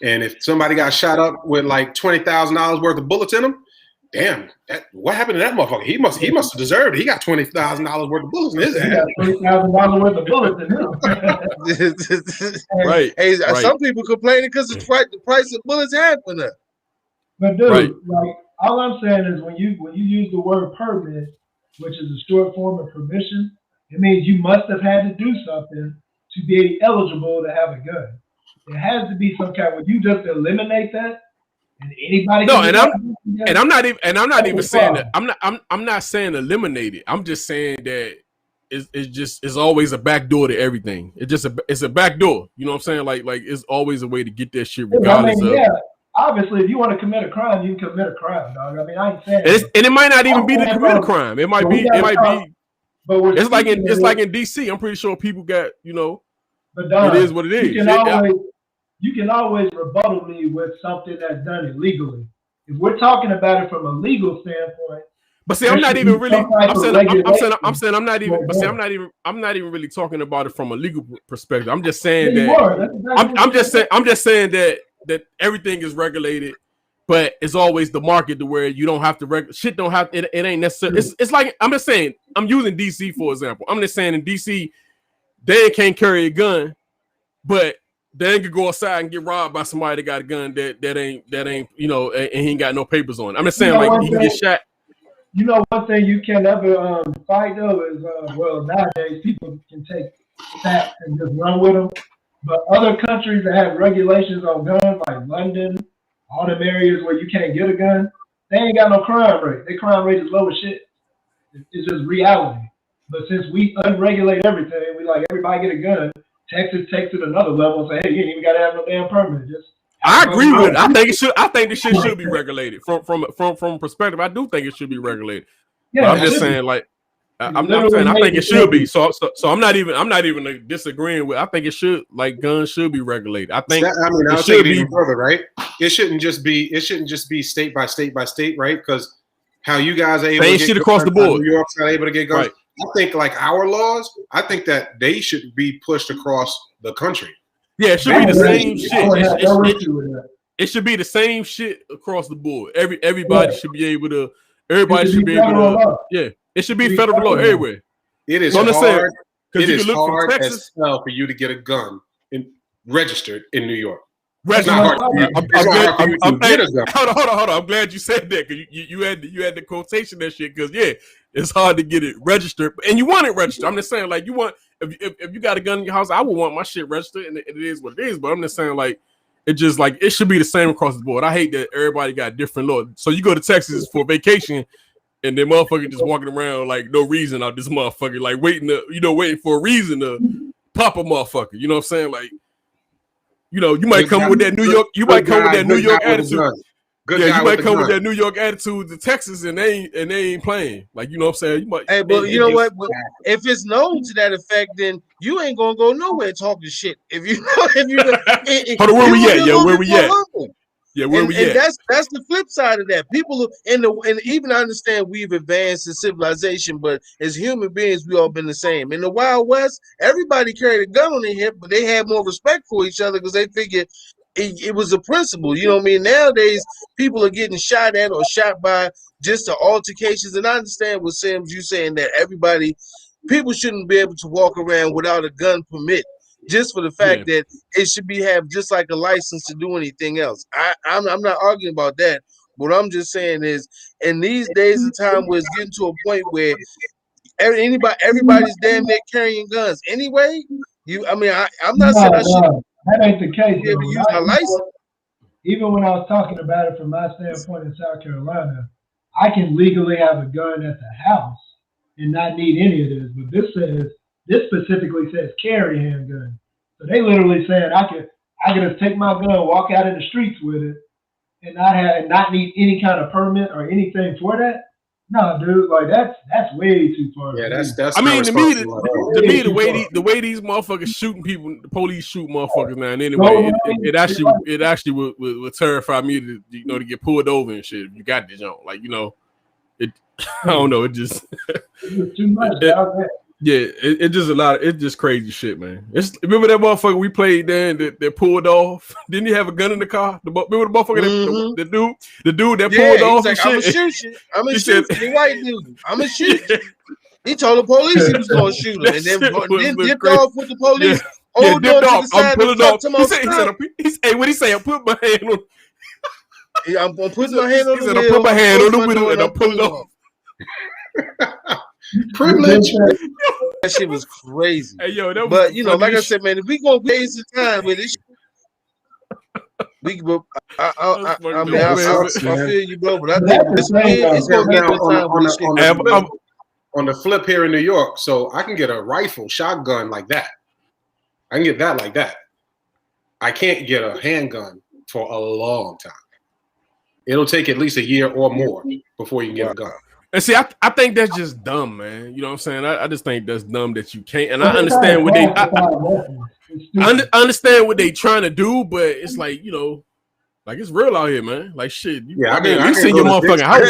And if somebody got shot up with like $20,000 worth of bullets in him, damn, what happened to that motherfucker? He must have deserved it. He got $20,000 worth of bullets in his ass. He got $20,000 worth of bullets in him. Right. Hey, some people complaining because the price of bullets have went up. But dude, like all I'm saying is when you use the word permit, which is a short form of permission, it means you must have had to do something to be eligible to have a gun. There has to be some kind. When you just eliminate that, and anybody. No, I'm not even saying that. I'm not saying eliminate it. I'm just saying that it's always a back door to everything. It's a back door. You know what I'm saying? Like it's always a way to get that shit regardless of. Obviously, if you want to commit a crime, you can commit a crime, dog. I mean, I ain't saying. And it might not even be to commit a crime. It might be. But it's like in DC. I'm pretty sure people got, but Don, it is what it is. You can always rebuttal me with something that's done illegally. If we're talking about it from a legal standpoint. But see, I'm not even really. I'm saying I'm not even. But see, I'm not even really talking about it from a legal perspective. I'm just saying that. I'm just saying that everything is regulated. But it's always the market to where you don't have to shit don't have it ain't necessary. It's like I'm just saying, I'm using DC for example. I'm just saying in DC, they can't carry a gun, but they can go outside and get robbed by somebody that got a gun that ain't and he ain't got no papers on it. I'm just saying he can get shot. You know, one thing you can never fight though is nowadays people can take facts and just run with them. But other countries that have regulations on guns like London, all them areas where you can't get a gun, they ain't got no crime rate. Their crime rate is low as shit. It's just reality. But since we unregulate everything, we like everybody get a gun. Texas takes it another level and say, hey, you ain't even got to have no damn permit. I agree with it. I think it should. I think this shit should be regulated from a perspective. I do think it should be regulated. Yeah, but I'm just saying, like, I'm saying I think it should be. So I'm not even disagreeing with. I think it should, like, guns should be regulated. I think. I'll take it even further, right? It shouldn't just be state by state by state, right? Because how you guys are able to get shit across the board. New York's not able to get guns. Right. I think like our laws. I think that they should be pushed across the country. Yeah, it should be the same shit. It should be the same shit across the board. Everybody should be able to. Everybody should be able to. Yeah. It should be federal law everywhere. It is hard. It is hard as hell for you to get a gun registered in New York. It's not hard. Hold on. I'm glad you said that because you had the quotation that shit because it's hard to get it registered and you want it registered. I'm just saying like you want if you got a gun in your house, I would want my shit registered and it is what it is. But I'm just saying like it just like it should be the same across the board. I hate that everybody got different laws. So you go to Texas for vacation. And then motherfucker just walking around like no reason out this motherfucker, like waiting for a reason to pop a motherfucker. You know what I'm saying? Like, you might come with that New York, attitude. You might come with that New York attitude to Texas and they ain't playing. Like, you know what I'm saying? Hey, but you know what? If it's known to that effect, then you ain't gonna go nowhere talking shit. Hold on, where we at? Yeah, where we at? Yeah, where we at? That's the flip side of that. People and even I understand we've advanced in civilization, but as human beings, we all been the same. In the Wild West, everybody carried a gun on their hip, but they had more respect for each other because they figured it was a principle. You know what I mean? Nowadays, people are getting shot at or shot by just the altercations. And I understand what Sam's you saying that people shouldn't be able to walk around without a gun permit. Just for the fact that it should have just like a license to do anything else. I'm not arguing about that. What I'm just saying is, in these days and time where it's getting to a point where everybody's damn near carrying guns anyway. I'm not saying I should. That ain't the case. Use my license. Even when I was talking about it from my standpoint in South Carolina, I can legally have a gun at the house and not need any of this. But this specifically says carry handgun. So they literally said I could just take my gun, walk out in the streets with it, and not need any kind of permit or anything for that. No, dude, like that's way too far. Yeah, that's. I mean, to me, the way these motherfuckers shooting people, the police shoot motherfuckers now. And anyway, it actually would terrify me to get pulled over and shit. If you got this on, like it. I don't know. It just it's too much. Yeah, it's just a lot. It's just crazy shit, man. Remember that motherfucker we played there that pulled off? Didn't he have a gun in the car? Remember the motherfucker the dude that pulled off? Like, I'm gonna shoot you. I'm gonna shoot you. The white dude. I'm gonna shoot you. He told the police he was gonna shoot him, and then dipped off with the police. Dipped off. I'm pulling off. He said, what he say? I put my hand on. I'm gonna put my hand on the wheel. I put my hand on the wheel and I'm pulling off. Privilege. That shit was crazy. Hey, yo, but like I said, man, if we gonna waste the time with this, I feel you, bro. But I think it's gonna be a good time with this shit. On the flip here in New York, so I can get a rifle, shotgun like that. I can get that like that. I can't get a handgun for a long time. It'll take at least a year or more before you can get a gun. And see, I think that's just dumb, man. You know what I'm saying? I just think that's dumb that you can't. And I understand what I understand what they trying to do, but it's like, like it's real out here, man. Like shit. You see your motherfucking house. I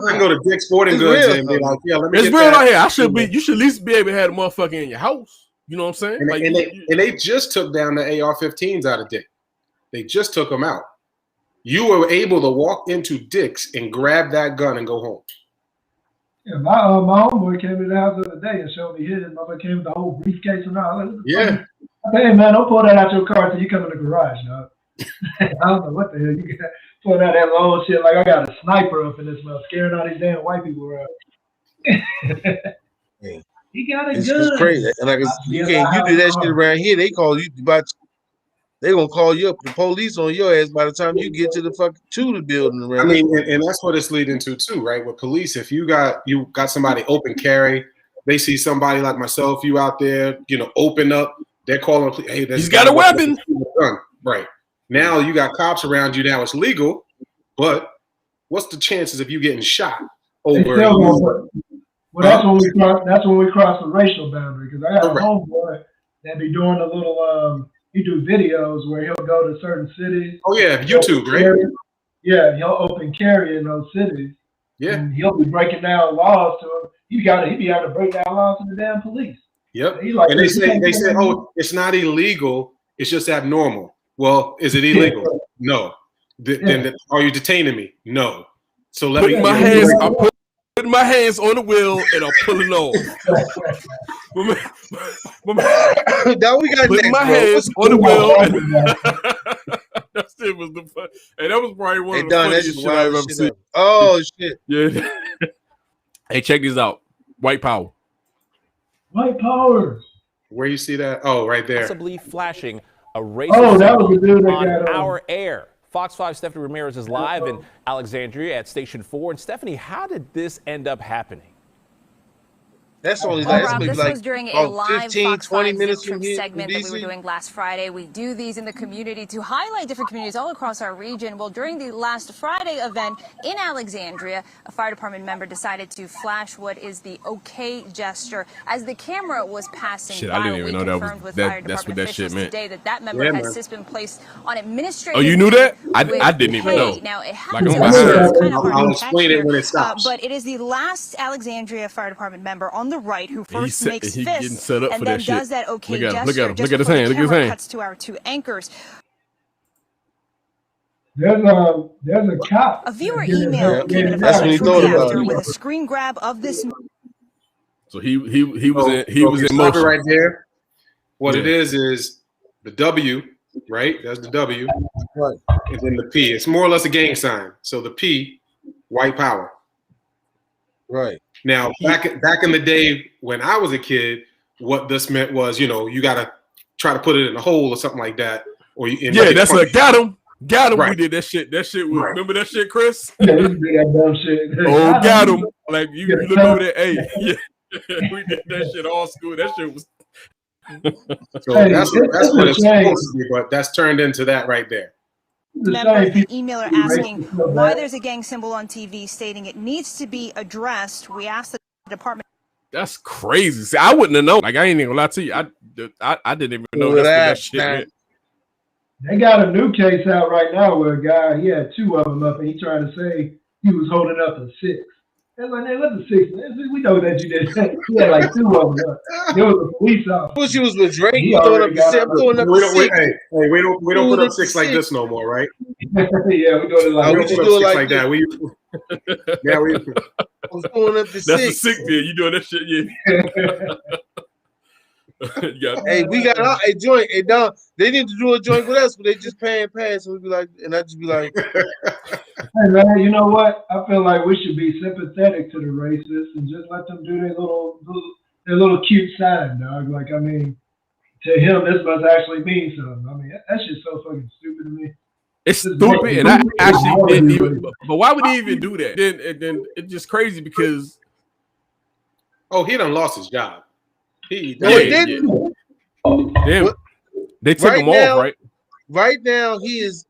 can go to Dick's Sporting Goods and be like, yeah, let me. It's real out here. You should at least be able to have a motherfucker in your house. You know what I'm saying? And they just took down the AR-15s out of Dick. They just took them out. You were able to walk into Dick's and grab that gun and go home. Yeah, my homeboy came to the house the other day and showed me his. Mother came with the whole briefcase and all. I said, hey man, don't pull that out your car till you come in the garage, dog. I don't know what the hell you got. Pulling out that long shit like I got a sniper up in this mouth, scaring all these damn white people around. He got a gun. It's crazy. And you do that shit around here, they call you about. They gonna call you up, the police on your ass by the time you get to the building. Around. I mean, and that's what it's leading to too, right? With police, if you got somebody open carry, they see somebody like myself, you out there, open up, they're calling, hey, he's got a weapon. Right now, you got cops around you. Now it's legal, but what's the chances of you getting shot over? Well, that's when we cross the racial boundary. Because I got a homeboy that be doing a little. He do videos where he'll go to certain cities. Oh yeah, YouTube, right? Yeah, he'll open carry in those cities. Yeah, and he'll be breaking down laws to him. He be able to break down laws to the damn police. Yep. Like, and they say, oh, it's not illegal. It's just abnormal. Well, is it illegal? Yeah. No. Then are you detaining me? No. So let me. I'm putting my hands on the wheel and I'm pulling off. Now we got putting my hands on the wheel. That shit was the fun. And that was probably one of the funniest shit I've ever seen. Oh shit! Yeah. Hey, check this out. White power. White power. Where you see that? Oh, right there. Possibly flashing a racist that was the dude on our air. Fox 5 Stephanie Ramirez is live in Alexandria at Station 4. And Stephanie, how did this end up happening? That's only this was during a live 15, Fox 20 5 minutes Trip from here, segment that we were doing last Friday. We do these in the community to highlight different communities all across our region. Well, during the last Friday event in Alexandria, a fire department member decided to flash what is the OK gesture. As the camera was passing by, I didn't even know that's what that shit meant. Today that member has since been placed on administrative. Oh, you knew that? I didn't even know. Now, it like I'll explain it when it stops. But it is the last Alexandria Fire Department member on the right who first makes fists set up and for then that does shit. that OK Look gesture. at him. Look at his hand. Look at his hand. Cuts to our two anchors. There's a cop. A viewer email came in that's what he thought about with a screen grab of this. So he was in motion right there. What it is the W, right? That's the W, right? And then the P. It's more or less a gang sign. So the P, white power, right? Now, back in the day when I was a kid, what this meant was, you got to try to put it in a hole or something like that. Or that's like got him. Right. We did that shit. That shit was, remember that shit, Chris? Yeah, we did that dumb shit. Oh, got him. Like you look over there. Hey, yeah. We did that shit all school. That shit was. So that's what it's supposed to be, but that's turned into that right there. Member, the emailer asking why there's a gang symbol on TV, stating it needs to be addressed. We asked the department. That's crazy. See, I wouldn't have known. Like, I ain't even gonna lie to you. I didn't even know that's what that shit meant. They got a new case out right now where a guy, he had two of them up, and he tried to say he was holding up a six. They're like, hey, what's a six? We know that you did. He had like two of them up. There was a police officer. Well, she was with Drake. You throwing up the six. I'm throwing up the six. Hey, we don't put up six like this no more, right? Yeah, we doing it like we don't put up six like that. We I was throwing up the six. That's the six there. You doing that shit, yeah. Hey, we got a joint. Hey, Don, they need to do a joint with us, but they just paying pass. And we be like, and I just be like, hey man, you know what? I feel like we should be sympathetic to the racists and just let them do their little cute sign, dog. Like, I mean, to him, this must actually mean something. I mean, that's just so fucking stupid to me. It's stupid, and I actually didn't even. But why would he even do that? Then it's just crazy because. Oh, he done lost his job. Damn, they took him off, right? Right now, he's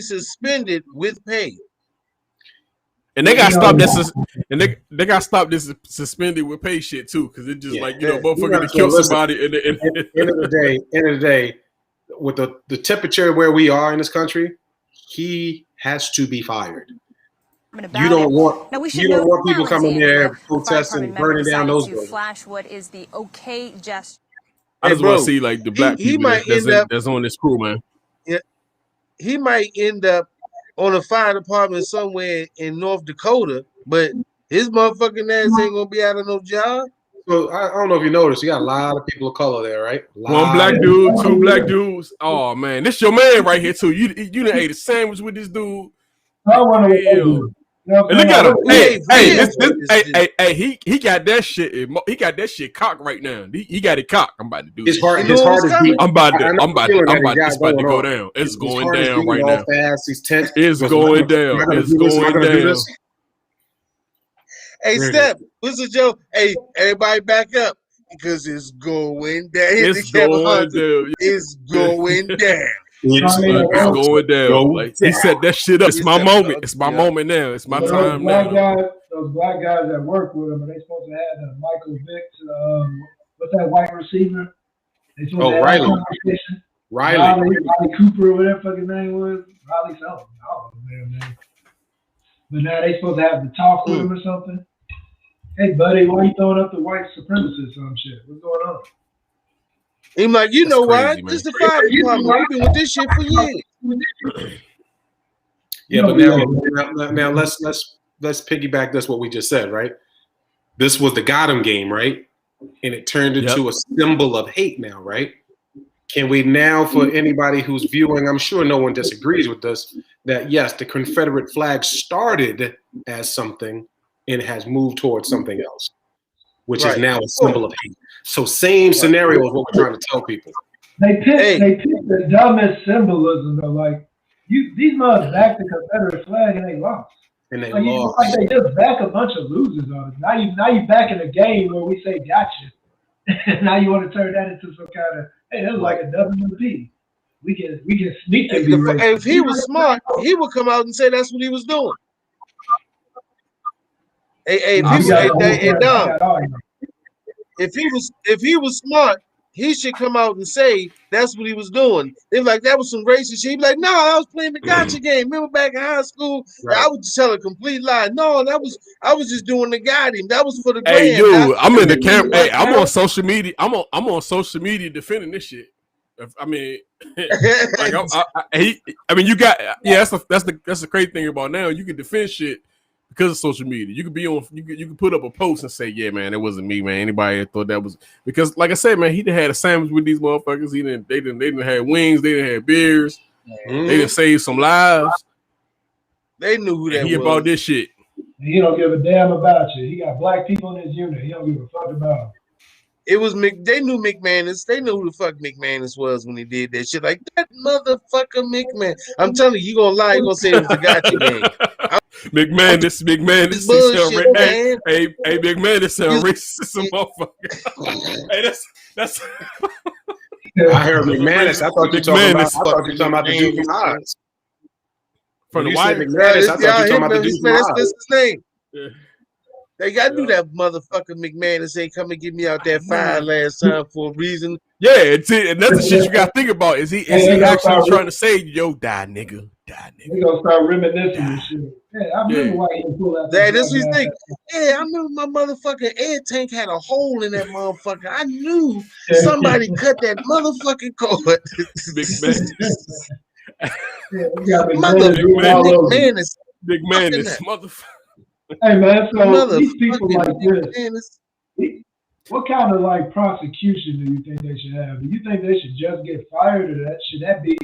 suspended with pay. And they got stopped this, and they got stopped this suspended with pay shit too, because it just motherfucker to kill somebody. End of the day, with the temperature where we are in this country, he has to be fired. You don't want people coming there protesting and burning down those buildings. Flash what is the OK gesture. I just want to see like the black people that's on this crew, man. Yeah, he might end up on a fire department somewhere in North Dakota, but his motherfucking ass ain't gonna be out of no job. So I don't know if you noticed, you got a lot of people of color there, right? One black dude, two black dudes. Oh man, this your man right here too. You done ate a sandwich with this dude. I want to. And look at him. Hey, he got that shit. He got that shit cocked right now. He got it cocked. I'm about to do his heart is beating. I'm about to go down. It's going down right now. He's tense. It's going down. It's going down. Hey, Steph, what's the joke? Hey, everybody back up because it's going down. It's going down. It's going down. It's going down. Like he set that shit up. It's my moment. It's my moment now. It's my time now. Those black guys that work with him, are they supposed to have Michael Vick? What's that white receiver? They supposed to have Riley. Riley Cooper, or whatever fucking name was. Riley something. I don't know their name. But now they supposed to have the talk with him or something. Hey, buddy, why you throwing up the white supremacist or some shit? What's going on? He's like, you know what? This is the fire department. We've been with this shit for years. Yeah, but now let's piggyback this what we just said, right? This was the Gotham game, right? And it turned into a symbol of hate now, right? Can we now, for anybody who's viewing, I'm sure no one disagrees with this, that yes, the Confederate flag started as something and has moved towards something else, which is now a symbol of hate. So same scenario as what we're trying to tell people. They picked the dumbest symbolism though. Like these mothers backed the Confederate flag and they lost. And they lost. Like they just back a bunch of losers on us. Now you back in a game where we say gotcha. Now you want to turn that into some kind of hey, that's like a WP. We can sneak it. If he was smart, he would come out and say that's what he was doing. Hey, Dom. If he was smart, he should come out and say that's what he was doing. They're like, that was some racist shit. He'd be like, no, I was playing the gotcha game. Remember back in high school? Right. I would just tell a complete lie. No, I was just doing the got him. That was for the Hey, dude, I'm in the camera. Hey, I'm on social media. I'm on social media defending this shit. I mean, like you got that's the crazy thing about now. You can defend shit because of social media. You could be on. You can put up a post and say, "Yeah, man, it wasn't me, man." Anybody thought that was because, like I said, man, he done had a sandwich with these motherfuckers. They didn't have wings. They didn't have beers. Mm-hmm. They didn't save some lives. They knew who that was. He about this shit. He don't give a damn about you. He got black people in his unit. He don't give a fuck about them. It was they knew McManus. They knew who the fuck McManus was when he did that shit. Like that motherfucker McManus. I'm telling you gonna lie. You gonna say it was the gotcha game. McManus. Bullshit, man. Hey, McManus sound racist, motherfucker. Hey, that's. I heard McManus. I thought you talking about the dude from Oz. From the White McManus. I thought you talking about the dude from Oz. That's his name. Yeah. They got to do that motherfucker McManus ain't come and get me out that fire last time for a reason. Yeah, and that's the shit you got to think about. Is he actually trying to say, yo, die, nigga? We're going to start reminiscing and shit. Yeah, I remember why he pulled out that. That's what you think. Yeah, I remember my motherfucking air tank had a hole in that motherfucker. I knew somebody cut that motherfucking cord. McManus, motherfucker. Hey man, so these people like this, what kind of like prosecution do you think they should have? Do you think they should just get fired, or should that be?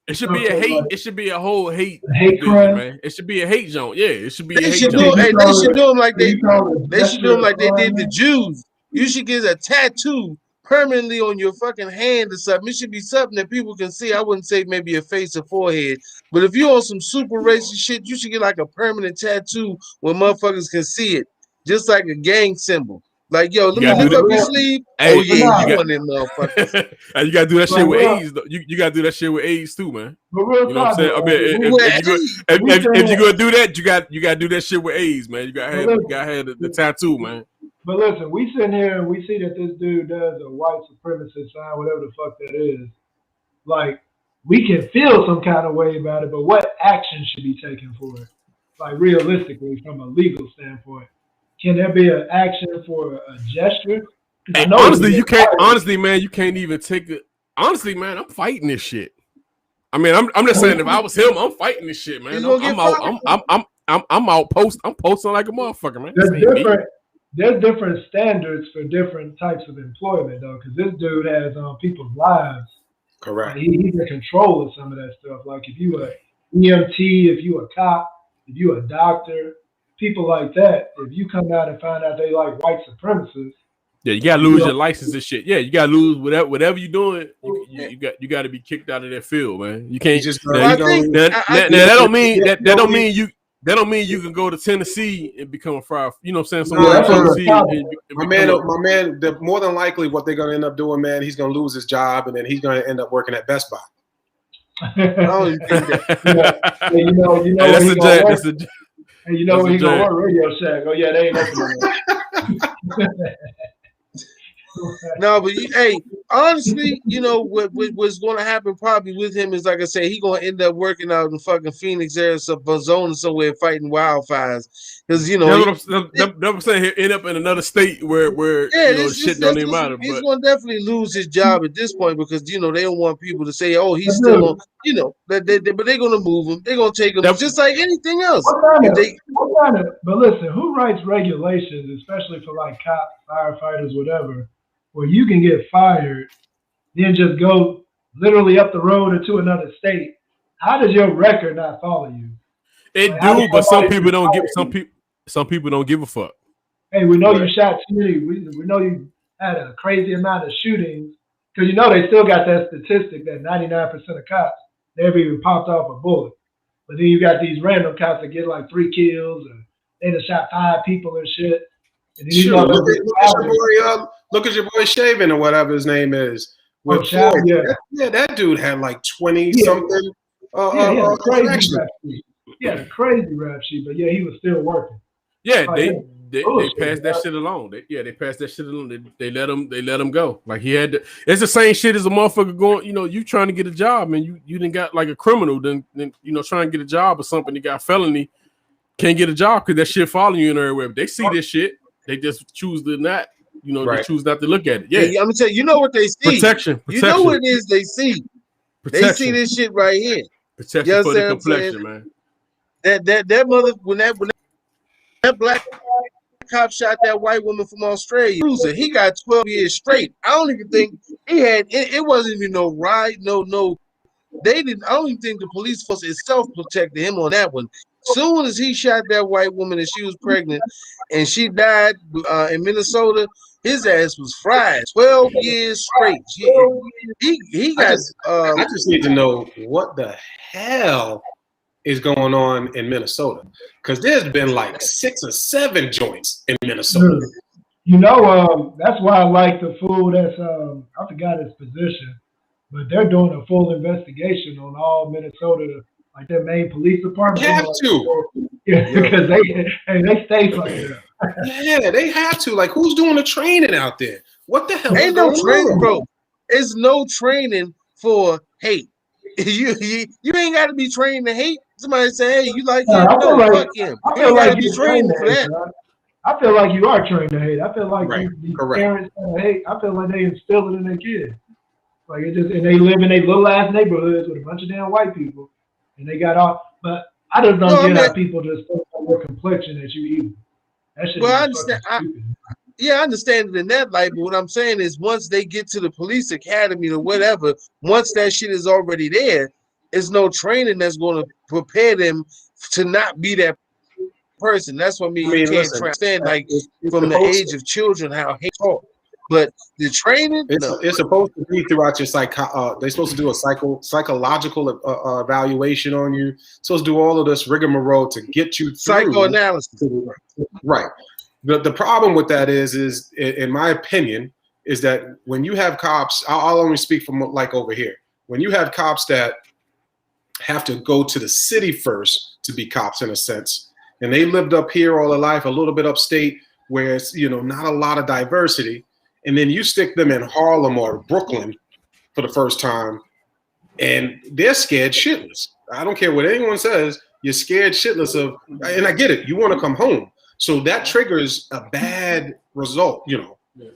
It should be a hate. Like, it should be a whole hate crime, man. It should be a hate zone. Yeah, it should be. They should do them like they should do them like they did the Jews. You should get a tattoo permanently on your fucking hand or something. It should be something that people can see. I wouldn't say maybe a face or forehead, but if you're on some super racist shit, you should get like a permanent tattoo where motherfuckers can see it, just like a gang symbol. Like, yo, let me lift up your sleeve. Hey, you got them motherfuckers. You gotta do that shit with AIDS. Though. You gotta do that shit with AIDS too, man. You know what I'm saying? I mean, if you're gonna do that, you gotta do that shit with AIDS, man. You gotta have the tattoo, man. But listen, we sit here and we see that this dude does a white supremacist sign, whatever the fuck that is. Like, we can feel some kind of way about it, but what action should be taken for it? Like, realistically, from a legal standpoint, can there be an action for a gesture? Hey, honestly, you can't. Honestly, man, you can't even take it. Honestly, man, I'm fighting this shit. I mean, I'm just saying, if I was him, I'm fighting this shit, man. I'm out posting. I'm posting like a motherfucker, man. There's different standards for different types of employment, though, because this dude has people's lives. Correct. He's in control of some of that stuff. Like if you a EMT, if you a cop, if you a doctor, people like that. If you come out and find out they like white supremacists, yeah, you gotta lose your license and shit. Yeah, you gotta lose whatever you're doing. You got to be kicked out of that field, man. You can't just. That don't mean you can go to Tennessee and become a friar. You know what I'm saying? My man, more than likely what they're gonna end up doing, man, he's gonna lose his job and then he's gonna end up working at Best Buy. I don't even think that. Hey, you know Hey, where that's he a gonna jab. work. That's a Hey, you know that's where a he gonna jab. work? Radio Shack. Oh yeah, they ain't open no more. No, but hey, honestly, you know what's going to happen probably with him is like I said, he going to end up working out in fucking Phoenix, Arizona, somewhere fighting wildfires, because you know That's what I'm saying. He'll end up in another state where yeah, the shit don't even matter. he's But going to definitely lose his job at this point because you know they don't want people to say, oh, he's But still dude, on, you know, but they're going to move him, they're going to take him that, just like anything else. what kind of? But listen, who writes regulations, especially for like cops, firefighters, whatever, where you can get fired, then just go literally up the road or to another state? How does your record not follow you? it Like, how does do, but some somebody people just don't give fire you? some people don't give a fuck. Hey, we know you Right. shot too many. We know you had a crazy amount of shootings because you know they still got that statistic that 99% of cops never even popped off a bullet. But then you got these random cops that get like 3 kills or they just shot 5 people and shit. And then these Shoot, motherfuckers get look at your boy Shaven or whatever his name is with Shaq, Floyd. yeah. That dude had like 20 Yeah. something. Yeah, he had a crazy infractions. rap sheet. He had a crazy rap sheet, but yeah, he was still working. Yeah, Like, they bullshit, passed that bro. shit along. They passed that shit along. They let him go. Like he had to. It's the same shit as a motherfucker going. You know, you trying to get a job and you didn't got like a criminal. Then you know trying to get a job or something. You got felony, can't get a job because that shit following you in everywhere. But they see this shit. They just choose to not. You know, Right. they choose not to look at it. Yeah, I'm gonna tell you, you know what they see. protection. You know what it is they see. They see this shit right here. Protection You for the understand what I'm saying? complexion, man. That mother when that black cop shot that white woman from Australia, Cruiser, he got 12 years straight. I don't even think he had it wasn't even no ride, no. They didn't. I don't even think the police force itself protected him on that one. Soon as he shot that white woman and she was pregnant, and she died in Minnesota, his ass was fried. 12 years straight. He got. I just need to know what the hell is going on in Minnesota, because there's been like 6 or 7 joints in Minnesota. You know, that's why I like the fool that's I forgot his position, but they're doing a full investigation on all Minnesota, like their main police department. They have to. Yeah, because they stay like that. Yeah, they have to. Like, who's doing the training out there? What the hell? Ain't no training, bro. It's no training for hate. You ain't got to be trained to hate. Somebody say, "Hey, you like him? No, fuck him." I You feel ain't got like to be you're trained trained for to hate, that. bro. I feel like you are trained to hate. I feel like Right. these Correct. parents that hate. I feel like they instill it in their kids. Like it just, and they live in their little ass neighborhoods with a bunch of damn white people, and they got all. But I just don't get how people just think on their complexion that you evil. That shit Well, I is fucking understand. stupid. Yeah, I understand it in that light, but what I'm saying is once they get to the police academy or whatever, once that shit is already there, there's no training that's going to prepare them to not be that person. That's what you can't understand, like it's from the age of children, how hate talk. But the training, no. It's supposed to be throughout your they're supposed to do a psychological evaluation on you. Supposed to do all of this rigmarole to get you through. Psychoanalysis. Right. The problem with that is in my opinion, is that when you have cops, I'll only speak from like over here. When you have cops that have to go to the city first to be cops in a sense, and they lived up here all their life, a little bit upstate, where it's not a lot of diversity, and then you stick them in Harlem or Brooklyn for the first time, and they're scared shitless. I don't care what anyone says, you're scared shitless of, and I get it, you want to come home. So that triggers a bad result,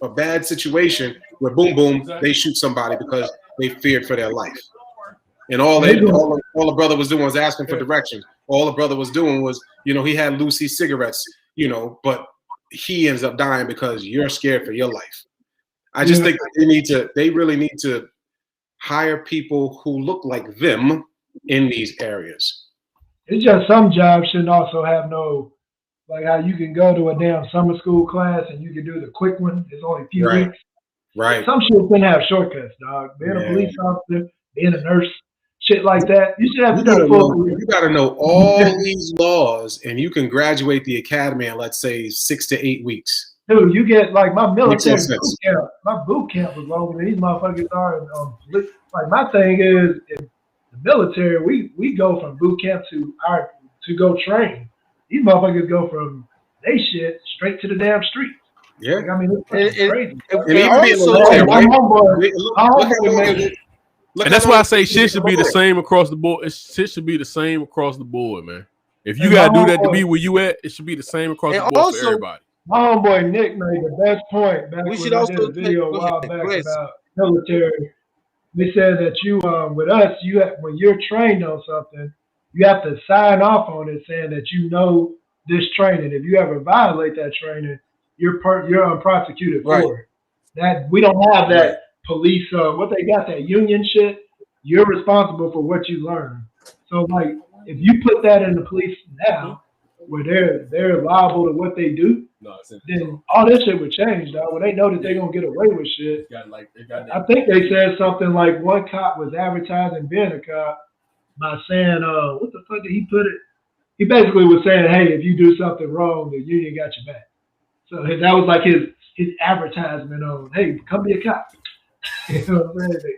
a bad situation where boom, boom, they shoot somebody because they feared for their life. And all the brother was doing was asking for directions. All the brother was doing was, he had Lucy cigarettes, but he ends up dying because you're scared for your life. I just think they really need to hire people who look like them in these areas. It's just some jobs shouldn't also have no, like how you can go to a damn summer school class and you can do the quick one. It's only a few weeks. Right. Some shit shouldn't have shortcuts, dog. Being a police officer, being a nurse, shit like that. You should have to do full. You got to know all these laws, and you can graduate the academy in, let's say, 6 to 8 weeks. Dude, you get like my military boot camp. My boot camp was longer than these motherfuckers are. Like my thing is, The military, we go from boot camp to go train. These motherfuckers go from they shit straight to the damn streets. Yeah. Like, I mean, it's crazy. And even being also, military, my right? homeboy And that's why I say shit should be the same across the board. Shit should be the same across the board, man. If you gotta do that to be where you at, it should be the same across the board for everybody. My homeboy Nick made the best point back we when should I also did a video a while back Chris. about military. They said that you with us, you have, when you're trained on something, you have to sign off on it saying that you know this training. If you ever violate that training, you're unprosecuted for it. That we don't have that police what they got, that union shit. You're responsible for what you learn. So like if you put that in the police now, where they're liable to what they do, then all this shit would change, dog. When they know that they're gonna get away with shit. I think they said something like one cop was advertising being a cop by saying, what the fuck did he put it? He basically was saying, hey, if you do something wrong, the union got your back. So that was like his advertisement on, hey, come be a cop. You know what I'm saying?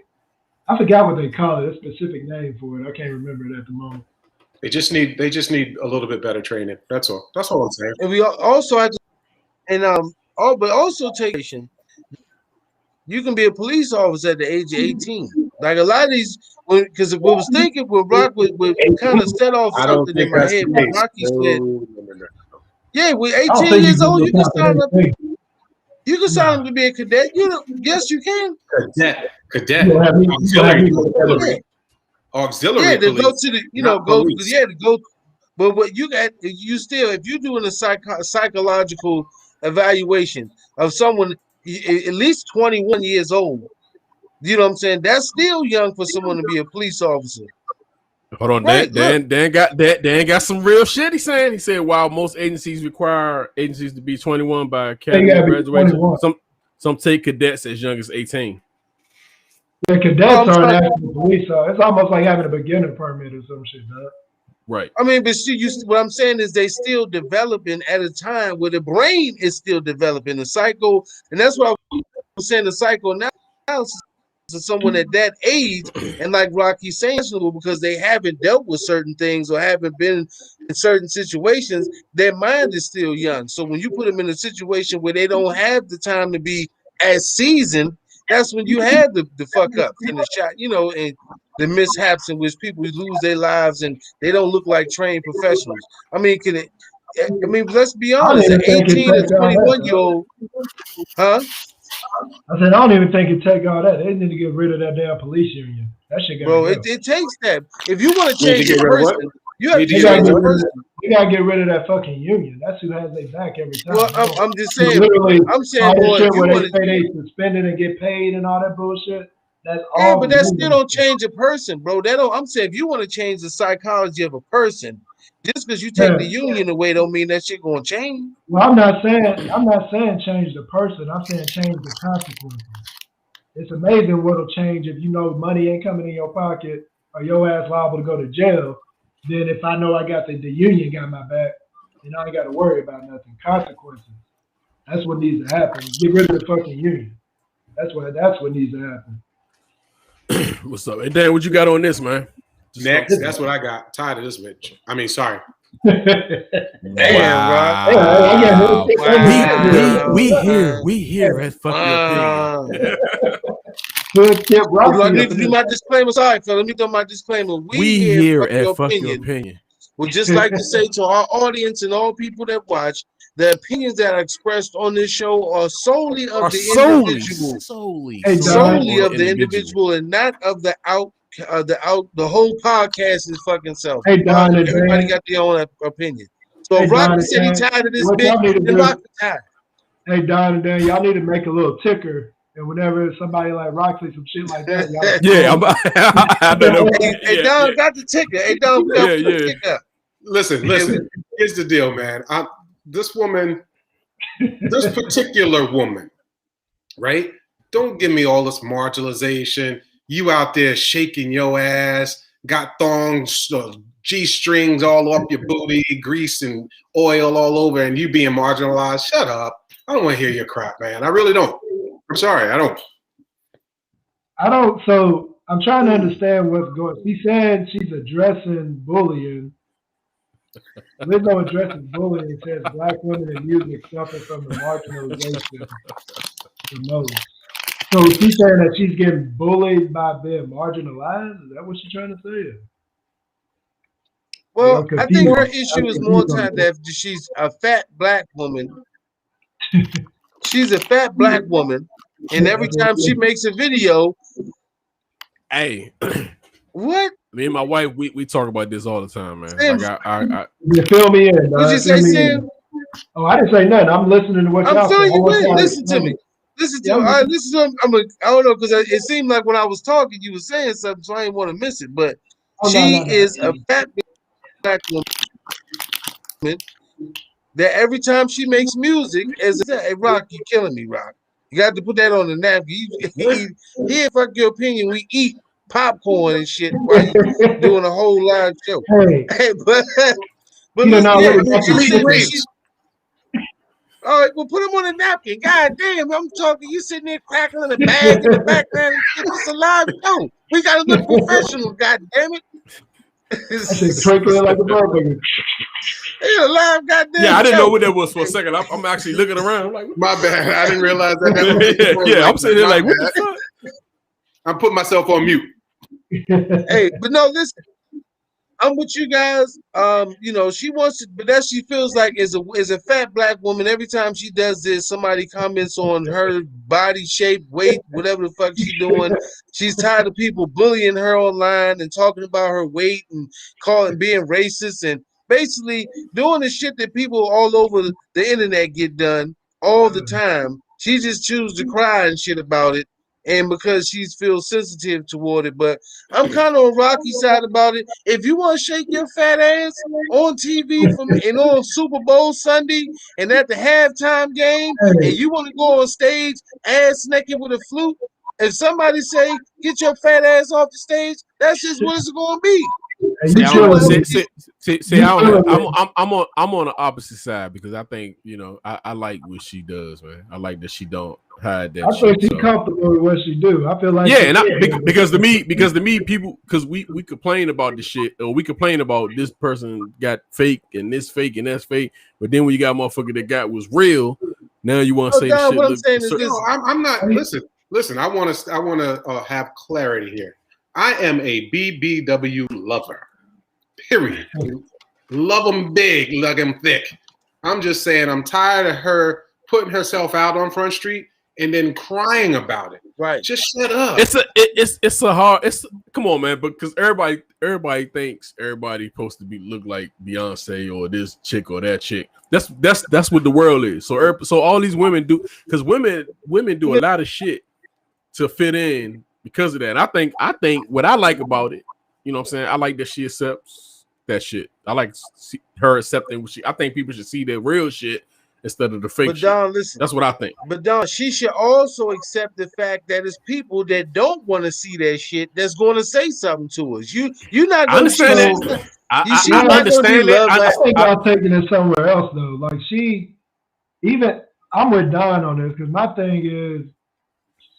I forgot what they call it, a specific name for it. I can't remember it at the moment. They just need a little bit better training. That's all. That's all I'm saying. And we also have to, but also take, you can be a police officer at the age of 18. Like a lot of these, because we was thinking when Rock would kind of set off something in my head when Rocky said, yeah, with 18 years old, you can sign up. You can sign up to be a cadet. Yes, you can. Cadet. Auxiliary. Yeah, to police, go to the, to go. But what you still, if you're doing a psychological evaluation of someone at least 21 years old, you know what I'm saying? That's still young for someone to be a police officer. Hold on, right, Dan got some real shit. He said while most agencies require agencies to be 21 by academy graduation, some take cadets as young as 18. The cadets aren't actually police. It's almost like having a beginner permit or some shit, dog. Right. I mean, but what I'm saying is they still developing at a time where the brain is still developing. The psycho, and that's what I was saying, the psychoanalysis to someone at that age, and like Rocky's saying, because they haven't dealt with certain things or haven't been in certain situations, their mind is still young. So when you put them in a situation where they don't have the time to be as seasoned, that's when you have the fuck up and the shot, and the mishaps in which people lose their lives and they don't look like trained professionals. I mean, let's be honest, an 18 and 21-year-old, huh? I said, I don't even think it take all that. They need to get rid of that damn police union. That shit got bro, it takes that. If you want to change a person, you have to change a person. You gotta get rid of that fucking union. That's who has their back every time. Well, I'm just saying. I'm saying, boy, shit where they say they suspended and get paid and all that bullshit. That's all. Yeah, but that still don't change a person, bro. I'm saying if you want to change the psychology of a person, just because you take the union away, don't mean that shit gonna change. Well, I'm not saying change the person. I'm saying change the consequences. It's amazing what'll change if you know money ain't coming in your pocket or your ass liable to go to jail. Then if I know I got the union got my back, then I ain't got to worry about nothing. Consequences. That's what needs to happen. Get rid of the fucking union. That's what needs to happen. What's up? Hey, Dan, what you got on this, man? Next, that's what I got. Tired of this bitch. I mean, sorry. Damn, bro. We here at Fuck Your Opinion. I need to do my disclaimer. Sorry, fella. Let me do my disclaimer. We here at Fuck Your Opinion. Would just like to say to our audience and all people that watch, the opinions that are expressed on this show are solely of the individual. Solely of the individual and not of the the whole podcast is fucking self. Hey, Don, everybody got their own opinion. So if Rock said he tired of this bitch, then Rock tired. Hey, Don and Dan, y'all need to make a little ticker. And whenever somebody like Rock say some shit like that, I don't know. Hey, Don got the ticker. Hey, Don, got the ticker. Listen. Here's the deal, man. This particular woman, right? Don't give me all this marginalization. You out there shaking your ass, got thongs, G-strings all up your booty, grease and oil all over, and you being marginalized. Shut up. I don't want to hear your crap, man. I really don't. I'm sorry, I don't. So I'm trying to understand what's going. She said she's addressing bullying. There's no addressing bullying. It says black women in music suffer from the marginalization the most. So she's saying that she's getting bullied by being marginalized? Is that what she's trying to say? Well, I think her issue is more time that she's a fat black woman. She's a fat black woman, and every time she makes a video, hey, what? Me and my wife, we talk about this all the time, man. Sims. Like I You fill me in. What'd you say, Sim? Oh, I didn't say nothing. I'm listening to what y'all I'm telling you, saying. listen to me. Listen to me. I don't know, because it seemed like when I was talking, you were saying something, so I didn't want to miss it. But she is a fat black woman that every time she makes music, hey, Rock, you killing me, Rock. You got to put that on the napkin. Here, fuck your opinion. We eat popcorn and shit while you doing a whole live show. Hey, but listen, all right, well, put them on a napkin. God damn, I'm talking. You sitting there crackling a bag in the background and shit. It's a live show. We got to look professional. God damn it. Trickling like a motherfucker. It's a live goddamn I didn't show. know what that was for a second. I'm actually looking around. I'm like, my bad. I didn't realize that. Yeah, I'm sitting there like, what the fuck? I'm putting myself on mute. Hey, but no, listen. I'm with you guys. She wants to, but that she feels like is a fat black woman. Every time she does this, somebody comments on her body shape, weight, whatever the fuck she's doing. She's tired of people bullying her online and talking about her weight and being racist and basically doing the shit that people all over the internet get done all the time. She just chooses to cry and shit about it. And because she feels sensitive toward it, but I'm kind of on Rocky's side about it. If you want to shake your fat ass on TV and on Super Bowl Sunday and at the halftime game, and you want to go on stage ass naked with a flute, if somebody say get your fat ass off the stage, that's just what it's going to be. I'm on the opposite side because I think I like what she does, man. I like that she don't hide that. I feel she's comfortable with what she do. I feel like because to me people because we complain about the shit or we complain about this person got fake and this fake and that's fake, but then when you got a motherfucker that got was real, now you want to say the shit. What I'm saying is this. I'm not. Listen. I want to have clarity here. I am a BBW lover. Period. Love them big, love them thick. I'm just saying I'm tired of her putting herself out on Front Street and then crying about it. Right. Just shut up. Come on, man, because everybody thinks everybody's supposed to look like Beyonce or this chick or that chick. That's what the world is. So all these women do because women do a lot of shit to fit in because of that. And I think what I like about it, you know what I'm saying? I like that she accepts that shit. I like her accepting what I think people should see the real shit instead of the fake shit. Don, listen. That's what I think. But Don, she should also accept the fact that it's people that don't want to see that shit that's going to say something to us. You're not going to understand that. I understand that. I think y'all taking it somewhere else though. Like I'm with Don on this because my thing is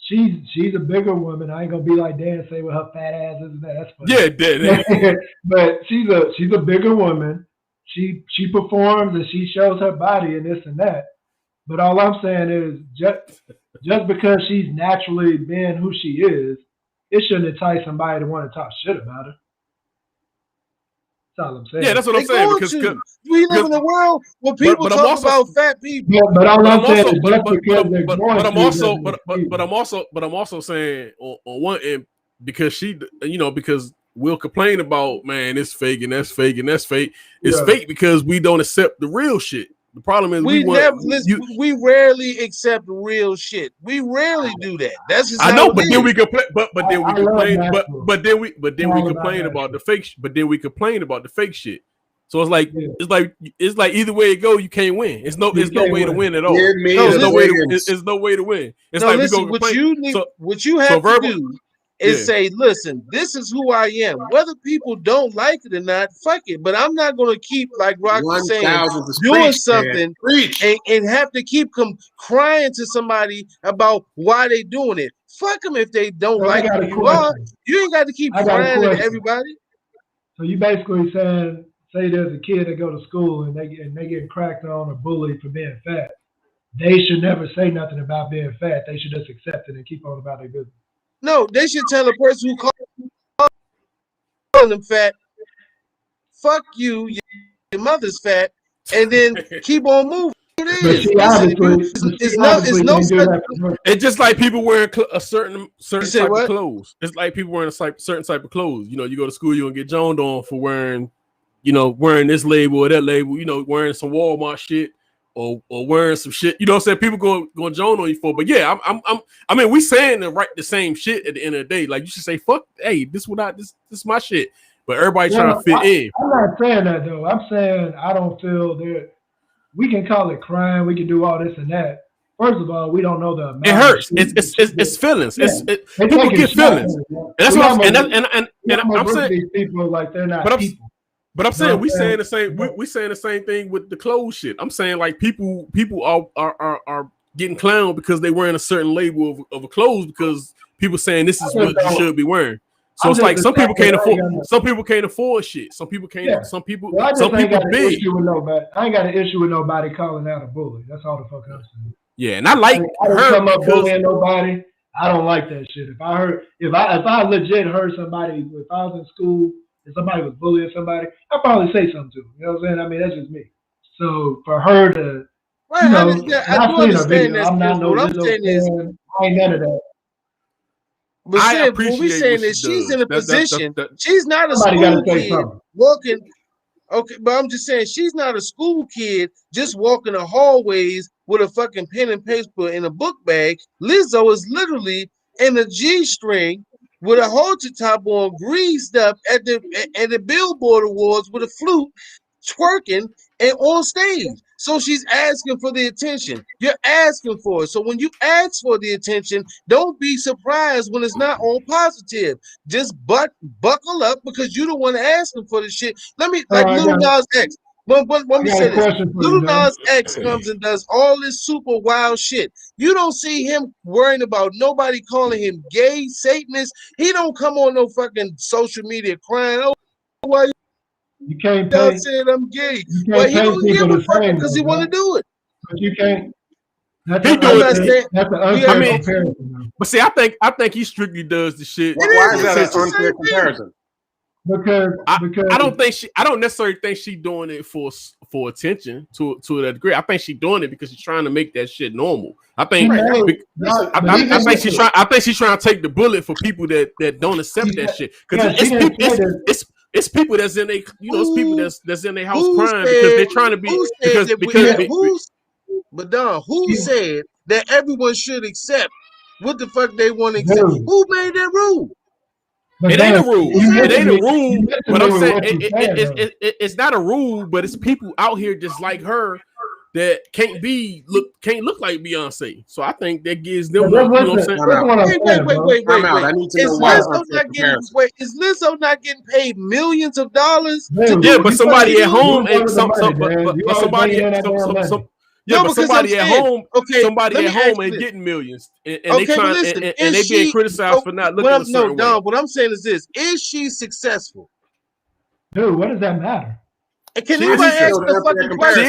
she's a bigger woman. I ain't gonna be like Dan say with her fat ass and that. That's funny. Yeah, but she's a bigger woman. She performs and she shows her body and this and that. But all I'm saying is just because she's naturally being who she is, it shouldn't entice somebody to want to talk shit about her. That's all I'm saying. Yeah, that's what I'm saying. Because we live in a world where people talk about fat people. But all I'm saying is just because they're going but I'm also saying on one end because because we'll complain about man, it's fake and that's fake and that's fake. It's fake because we don't accept the real shit. The problem is we rarely accept real shit. We rarely do that. That's just I know, but then we complain. But then we complain about the fake. But then we complain about the fake shit. So it's like either way it go, you can't win. It's no way to win at all. There's no way to win. It's like listen, what you have to do is say, listen, this is who I am. Whether people don't like it or not, fuck it. But I'm not going to keep, like Rocky saying, doing something and have to keep crying to somebody about why they doing it. Fuck them if they don't So I like got who a you are. question. You ain't got to keep I got a crying at question. everybody. So you basically saying, say there's a kid that go to school and they get cracked on or bullied for being fat. They should never say nothing about being fat. They should just accept it and keep on about their business. No, they should tell a person who calling them fat, fuck you, your mother's fat, and then keep on moving. But It is. she Listen, if you, obviously it's no can't do such. that for her. It's just like people wearing a certain say type what? of clothes. It's like people wearing a certain type of clothes. You know, you go to school, you're gonna get joned on for wearing, wearing this label or that label. Wearing some Walmart shit or wearing some shit. You know what I'm saying? People going jone on you for. But yeah, I mean, we saying the same shit at the end of the day. Like you should say, fuck, hey, this is my shit. But everybody trying to fit in. I'm not saying that though. I'm saying I don't feel that we can call it crime. We can do all this and that. First of all, we don't know the amount. It hurts. It's feelings. Yeah. People get feelings. And that's what I'm saying. These people like they're not people. But I'm saying we saying the same. We saying the same thing with the clothes shit. I'm saying like people are getting clowned because they wearing a certain label of a clothes because people saying this is what you should be wearing. So it's like some people can't afford shit. Some people can't. Yeah. Some people. Well, some people big. I ain't got an issue with nobody calling out a bully. That's all the fuck I'm saying. Yeah, and I like her come up bullying nobody. I don't like that shit. If I legit heard somebody, if I was in school and somebody was bullying somebody, I'd probably say something to them. You know what I'm saying? I mean, that's just me. So for her to, I do understand that. I'm not no what I'm saying is, I ain't none of that. But what we saying is she's in a position. She's not a school kid walking. Okay, but I'm just saying she's not a school kid just walking the hallways with a fucking pen and paper in a book bag. Lizzo is literally in a G-string with a halter top on, greased up at the Billboard Awards with a flute, twerking and on stage. So she's asking for the attention. You're asking for it. So when you ask for the attention, don't be surprised when it's not all positive. Just buckle up because you don't want to ask him for the shit. Lil Nas X. Let me say this. Lil Nas X comes and does all this super wild shit. You don't see him worrying about nobody calling him gay, Satanist. He don't come on no fucking social media crying, oh, why you can't pay. Saying I'm gay. Well, he don't give a fuck because he want to do it. But you can't. That's he do it. That's an unfair comparison. But see, I think he strictly does the shit. Why is that an unfair comparison? Because I don't necessarily think she doing it for attention to that degree. I think she doing it because she's trying to make that shit normal. I think I think she's trying to take the bullet for people that don't accept that shit. Because it's people that's in it's people that's in their house crying because they're trying to be But Don, who said that everyone should accept what the fuck they want to accept? Who made that rule? It ain't a rule. It ain't a rule. But I'm saying it's not a rule, but it's people out here just like her that can't look like Beyonce. So I think that gives them. Wait. Is Lizzo not getting paid millions of dollars? Yeah, but somebody at home and somebody at home ain't getting millions, and they trying and they being criticized for not looking a certain way. What I'm saying is this: is she successful? Dude, what does that matter? Can anybody ask the fucking question?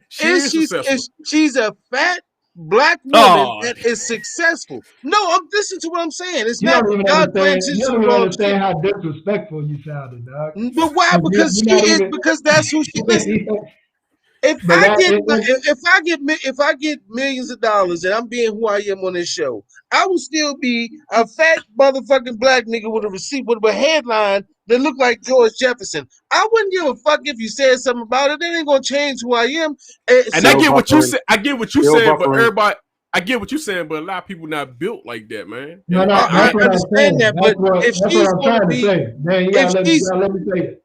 She is successful. She's a fat black woman that is successful. No, I'm listening to what I'm saying. It's not God plans you don't even understand how disrespectful you sounded, dog. But why? Because she is. Because that's who she is. If I get millions of dollars and I'm being who I am on this show, I will still be a fat motherfucking black nigga with a receipt with a headline that look like George Jefferson. I wouldn't give a fuck if you said something about it. That ain't gonna change who I am. And I get what you said. I get what you saying, but everybody. I get what you're saying, but a lot of people not built like that, man. No, I understand that, but if she's going to be, let me say it.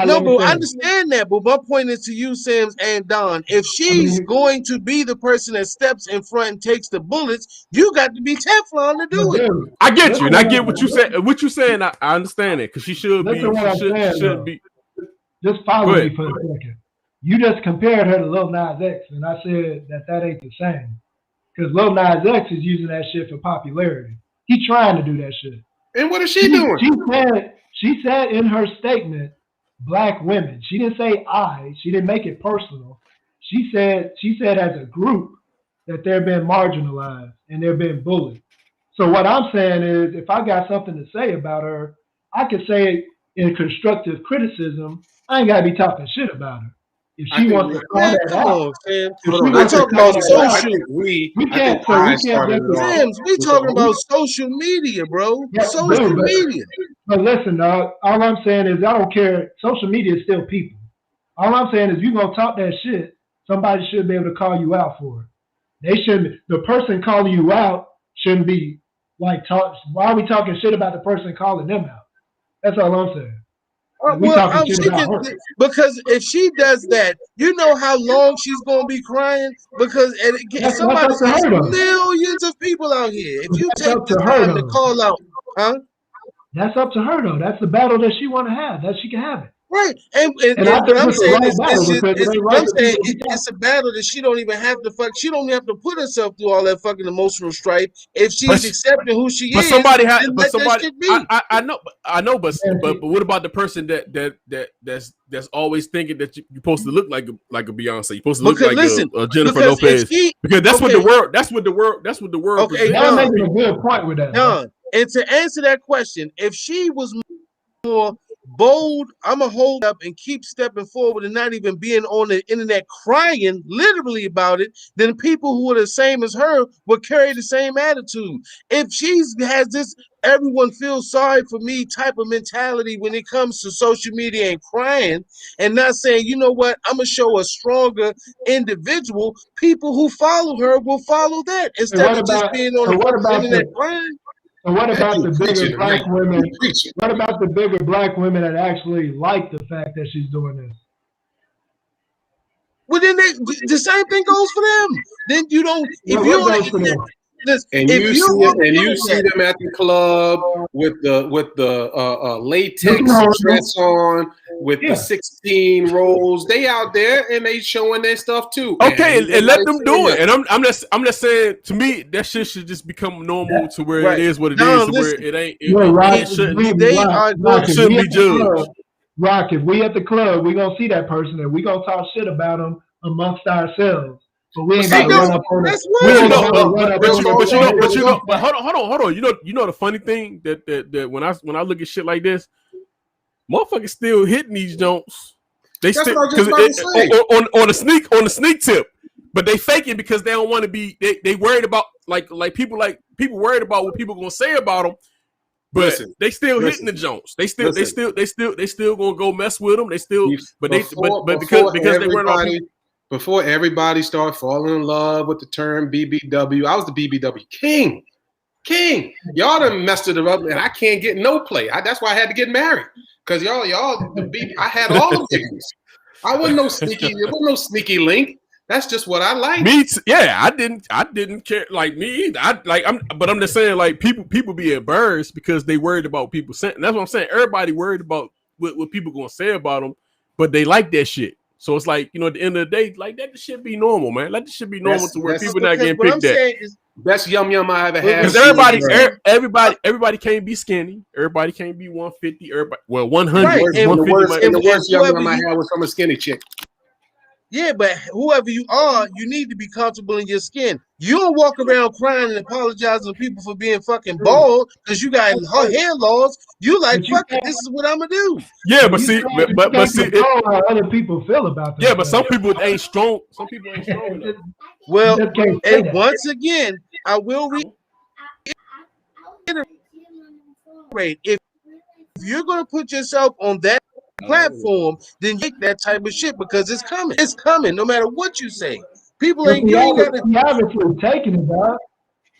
No, but I understand that. But my point is to you, Sims and Don. If she's going to be the person that steps in front and takes the bullets, you got to be Teflon to do it. I get you, and I get what you said. What you saying, I understand it because she should be. She should be. Just follow me for a second. You just compared her to Lil Nas X, and I said that ain't the same. because Lil Nas X is using that shit for popularity. He's trying to do that shit. And what is she doing? She said in her statement, black women. She didn't say I. She didn't make it personal. She said as a group that they're being marginalized and they're being bullied. So what I'm saying is, if I got something to say about her, I could say it in constructive criticism. I ain't gotta be talking shit about her. If she wants to call that out, we're talking about social. We can't about social media, bro. Social media. But listen, dog. All I'm saying is, I don't care. Social media is still people. All I'm saying is, you gonna talk that shit, somebody should be able to call you out for it. They shouldn't. The person calling you out shouldn't be like why are we talking shit about the person calling them out? That's all I'm saying. Because if she does that, you know how long she's gonna be crying. Because somebody has millions of people out here. If you take the time to call out, that's up to her though. That's the battle that she want to have. That she can have it. Right, and what I'm saying is, it's a battle that she don't even have to fuck. She don't even have to put herself through all that fucking emotional strife. If she's accepting who she is, somebody has. But somebody, I know, but what about the person that's always thinking that you're supposed to look like a Beyonce? You're supposed to look like a Jennifer Lopez because that's what the world. That's what the world. Okay, y'all making a good point with that. And to answer that question, if she was more bold, I'm gonna hold up and keep stepping forward and not even being on the internet crying literally about it, then people who are the same as her will carry the same attitude. If she has this everyone feels sorry for me type of mentality when it comes to social media and crying and not saying, you know what, I'm gonna show a stronger individual, people who follow her will follow that instead of just being on the internet crying. And what about the bigger black women? What about the bigger black women that actually like the fact that she's doing this? Well, then the same thing goes for them. Then you don't. If you don't. You see them at the club with the latex dress on with the 16 rolls. They out there and they showing their stuff too. Okay, and let them do it. And I'm just saying, to me, that shit should just become normal to where it is what it is. To where it ain't. It shouldn't be judged. Rock, if we at the club, we gonna see that person and we gonna talk shit about them amongst ourselves. But we ain't about to run up on it. But hold on. You know the funny thing that when I look at shit like this, motherfuckers still hitting these jumps. They still on the sneak tip, but they faking because they don't want to be. They worried about like people worried about what people gonna say about them. But they still hitting the jumps. They still gonna go mess with them. They still, because they run off. Before everybody started falling in love with the term BBW, I was the BBW king. Y'all done messed it up, and I can't get no play. That's why I had to get married, because I had all of these. I wasn't no sneaky. There was no sneaky link. That's just what I like. I didn't care like me either. I'm just saying, like people be embarrassed because they worried about people saying. That's what I'm saying. Everybody worried about what people gonna say about them, but they like that shit. So it's like, at the end of the day, like that should be normal, man. Let this shit be normal to where people not getting picked at. Best yum I ever had. Because everybody can't be skinny. Everybody can't be 150. 100. Right. And the worst yum I had was from a skinny chick. Yeah, but whoever you are, you need to be comfortable in your skin. You don't walk around crying and apologizing to people for being fucking bald because you got hair loss. You like, fuck it, this is what I'm gonna do. Yeah, but see, how other people feel about that. Yeah, but some people ain't strong. Some people ain't strong enough. Well, and once again, I will reiterate: if you're gonna put yourself on that platform, then make that type of shit because it's coming. It's coming, no matter what you say. People ain't getting it. She obviously taking it, bro.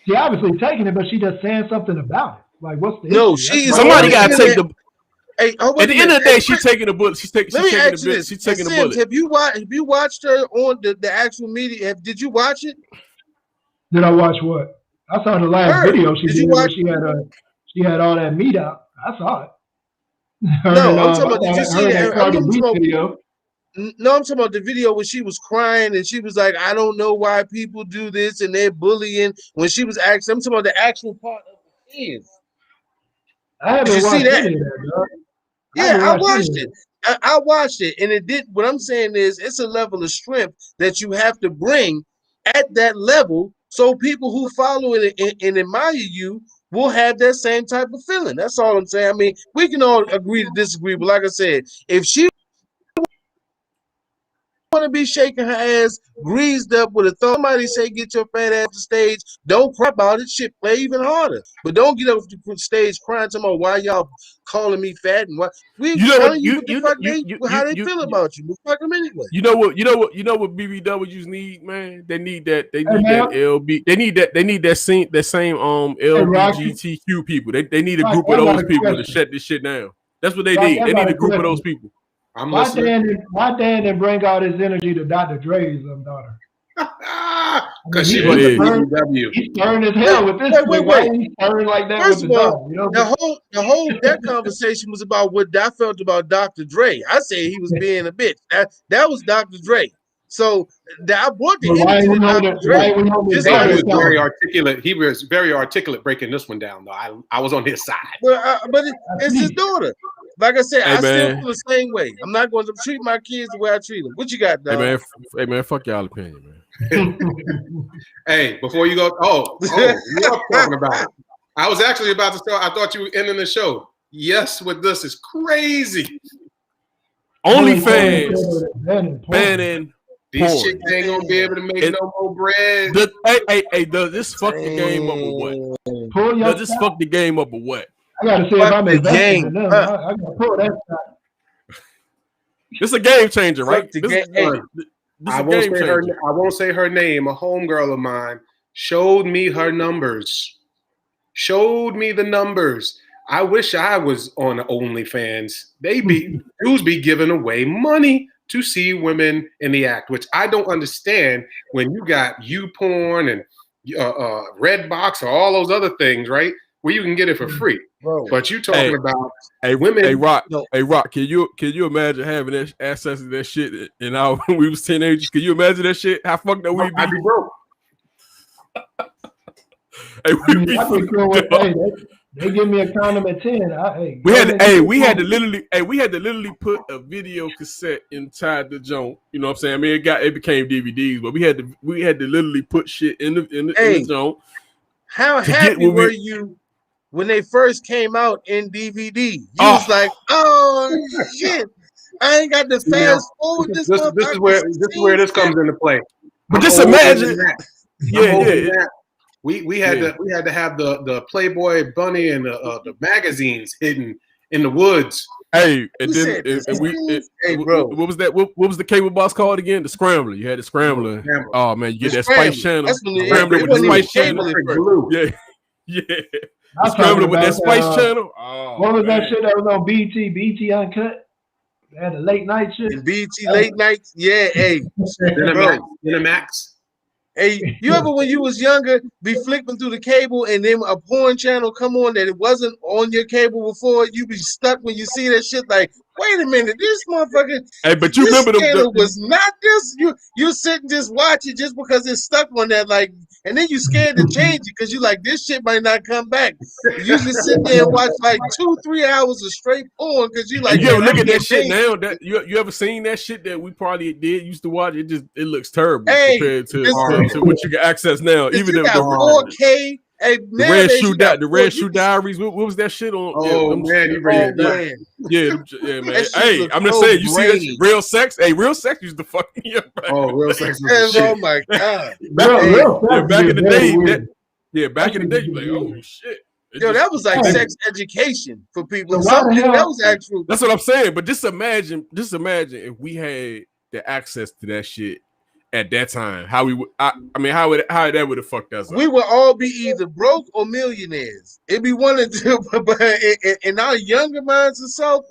She obviously taking it, but she just saying something about it. Like, what's the issue? Somebody gotta take the. Hey, at the end of the day, she's taking the bullet. She's taking the bullet. Have you watched her on the actual media? Did you watch it? Did I watch what? I saw the last video she did where she had all that meat out. I saw it. No, I'm talking about. Did you see that video? No, I'm talking about the video when she was crying and she was like, I don't know why people do this and they're bullying. When she was actually, I'm talking about the actual part of the kids. I haven't Did you see watched that? any of that, dog. Yeah, I watched any it. of I watched it, and it did. What I'm saying is, it's a level of strength that you have to bring at that level, so people who follow it and admire you will have that same type of feeling. That's all I'm saying. I mean, we can all agree to disagree, but like I said, if she want to be shaking her ass, greased up with a thumb, somebody say, get your fat ass to the stage. Don't cry about it. Shit, play even harder. But don't get up the stage crying to me why y'all calling me fat and what we You know what? telling you what the fuck how they feel about you. But fuck them anyway. You know what BBWs need, man? They need that man. LB. They need that same LGBTQ people. They need a Rocky, group of I got those a people to question. shut this shit down. That's what they Rocky, need. I They got need a a group of question. those people. I'm Why listening. Dan didn't bring all his energy to Dr. Dre's daughter? Because she He was a was BBW. He's stern as hell with this. Wait. Why is he stern like that First with of the all, daughter? You know, the whole that conversation was about what I felt about Dr. Dre. I say he was being a bitch. That was Dr. Dre. So I brought the why energy we to hold Dr. it? Dre. Why we hold his Just like He daughter was very accountable? articulate. He was very articulate breaking this one down, though. I was on his side. But it's his daughter. Like I said, Hey, I still man. feel the same way. I'm not going to treat my kids the way I treat them. What you got, dog? Hey man, fuck y'all opinion, man. Hey, before you go, you are talking about it. I was actually about to start. I thought you were ending the show. Yes, with this is crazy. OnlyFans banning banning These porn. chicks ain't gonna be able to make no more bread. Does this fuck the game up or what? Pull your Does this fuck the game up or what? I gotta see if Fuck I'm the investing game. in them. I gotta pull that shot. This a game changer, right? Fuck the This game. Hey, is I a won't game say her. changer. I won't say her name. A homegirl of mine showed me her numbers. Showed me the numbers. I wish I was on OnlyFans. Dudes be giving away money to see women in the act, which I don't understand. When you got YouPorn and Redbox or all those other things, right, where you can get it for free. bro. But you talking about women? Hey, Rock. No. Hey, Rock. Can you imagine having that access to that shit in our when we was teenagers? Can you imagine that shit? How fucked up we'd be? I'd be broke. Hey, I'd be cool with, hey, they give me a condom at 10. We had to literally put a video cassette inside the joint. You know what I'm saying? I mean, it became DVDs, but we had to literally put shit in the joint. How happy were you when they first came out in DVD? You was like, oh shit, I ain't got to fast forward this. This is where this comes into play. But just imagine, We had to have the Playboy bunny and the magazines hidden in the woods. Hey, and then bro, what was that? What was the cable box called again? The Scrambler. You had the Scrambler. Oh man, you get that Spice Channel. Scrambler with the Spice Channel. Yeah. The Scrambler with that Spice Channel. What was that shit that was on BT? BT Uncut. They had the late night shit. And BT late nights. Yeah, hey, Cinemax. Hey, you ever when you was younger be flipping through the cable and then a porn channel come on that it wasn't on your cable before? You be stuck when you see that shit like, wait a minute, this motherfucker. Hey, but you this remember channel was not this. You sit and just watch it just because it's stuck on that, like, and then you scared to change it because you like this shit might not come back. You just sit there and watch like 2-3 hours of straight porn because you like. You ever look at that shit now? That you ever seen that shit that we probably used to watch? It looks terrible compared to what you can access now. Even you got 4K. Hey, the Red Shoe Diaries. What was that shit on? Oh man, you bring it back. Yeah, man. Hey, I'm just saying. You see that shit? Real sex? Hey, real sex used to fuck me up. Oh, real sex. Oh my god. Back in the day. Back in the day, you like, oh shit. That was like sex education for people. That was actual. That's what I'm saying. But just imagine if we had the access to that shit at that time. How we would, how that would have fucked us up. We would all be either broke or millionaires. It'd be one of two. But in our younger minds and so,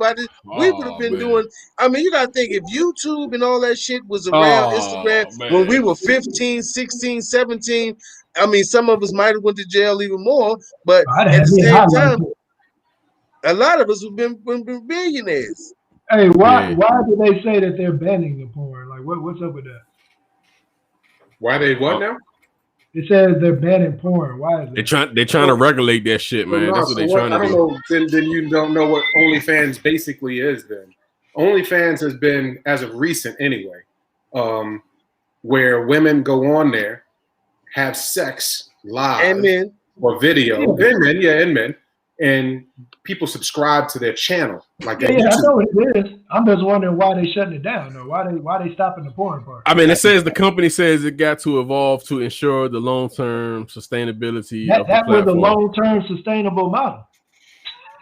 we would have been doing. I mean, you gotta think if YouTube and all that shit was around Instagram when we were 15, 16, 17. I mean, some of us might have went to jail even more, but at the same time, a lot of us have been billionaires. Hey, why Yeah. why do they say that they're banning the porn? Like, what's up with that? Why they what now? It says they're banning porn. Why is that? They're trying to regulate that shit, man. That's what they're trying I to don't do. know. Then you don't know what OnlyFans basically is. Then OnlyFans has been, as of recent anyway, where women go on there, have sex live And men. or video, and men, and people subscribe to their channel. Like Yeah, I know what it is. I'm just wondering why they shutting it down, though. Why they stopping the porn part? I mean, it says the company says it got to evolve to ensure the long-term sustainability of the That was a platform. long-term sustainable model.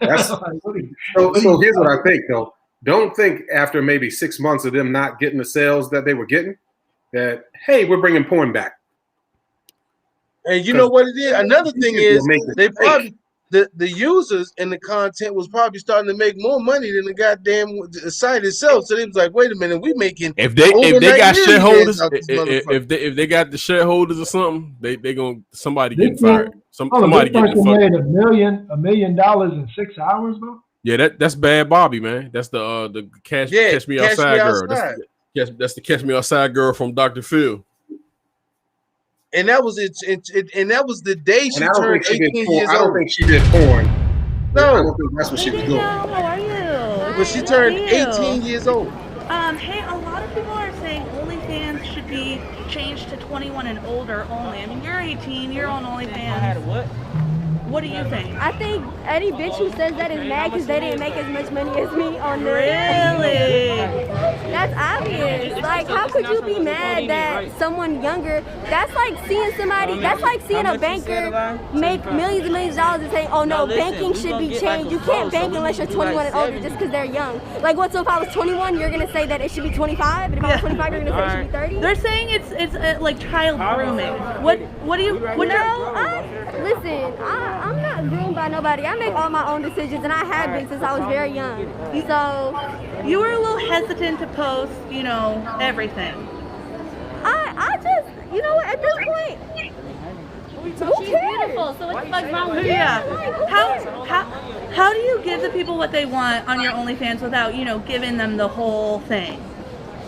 That's, Like, so here's what I think, though. Don't think after maybe 6 months of them not getting the sales that they were getting, that, hey, we're bringing porn back. And you know what it is? Another thing is they probably the users and the content was probably starting to make more money than the goddamn site itself. So they was like, wait a minute, we making If they got shareholders, if they got the shareholders or something, they gonna somebody getting fired. Somebody getting made $1 million in 6 hours, bro. Yeah, that's Bad Bobby, man. That's the catch me outside girl. That's the catch me outside girl from Dr. Phil. And that was and that was the day she turned 18 years old. I don't think she did porn. No, I don't think that's what she was doing. How are you? But she turned 18 years old. Hey, a lot of people are saying OnlyFans should be changed to 21 and older only. I mean, you're 18, you're on OnlyFans. What do you think? I think any bitch who says that is mad because they didn't make as much money as me on the. Really? That's obvious. Like, how could you be mad that someone younger? That's like seeing somebody. That's like seeing a banker make millions and millions of dollars and saying, "Oh no, banking should be changed. You can't bank unless you're 21 and older just because they're young." Like, what? So if I was 21, you're gonna say that it should be 25, and if I was 25, you're gonna say it should be 30. They're saying it's like child grooming. What do you? Listen, I'm not groomed by nobody. I make all my own decisions, and I have been since I was very young. So you were a little hesitant to post, everything. I just, you know what? At this point, who cares? Beautiful. So what the fuck's wrong with Yeah. How do you give the people what they want on your OnlyFans without, giving them the whole thing?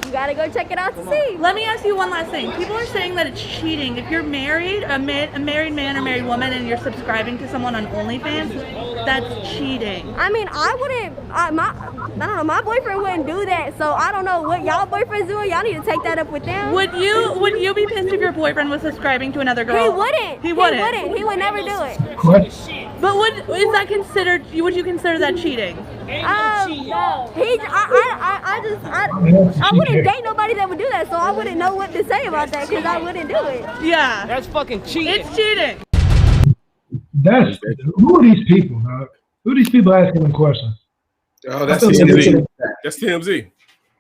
You gotta go check it out to see. Let me ask you one last thing. People are saying that it's cheating. If you're married, a married man or married woman, and you're subscribing to someone on OnlyFans, that's cheating. I mean, I don't know, my boyfriend wouldn't do that, so I don't know what y'all boyfriends doing. Y'all need to take that up with them. Would you be pissed if your boyfriend was subscribing to another girl? He wouldn't. He wouldn't. He would never do it. But would you consider that cheating? I wouldn't date nobody that would do that, so I wouldn't know what to say about that because I wouldn't do it. Yeah. That's fucking cheating. It's cheating. Who are these people, dog? Who are these people asking them questions? Oh, that's TMZ. That's TMZ.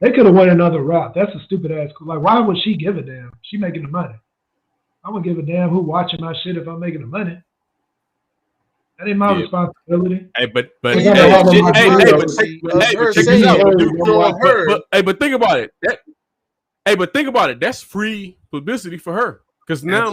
They could have went another route. That's a stupid ass. Like, why would she give a damn? She making the money. I wouldn't give a damn who watching my shit if I'm making the money. That ain't my responsibility. Hey, but check this out. But think about it. But think about it. That's free publicity for her. Because now,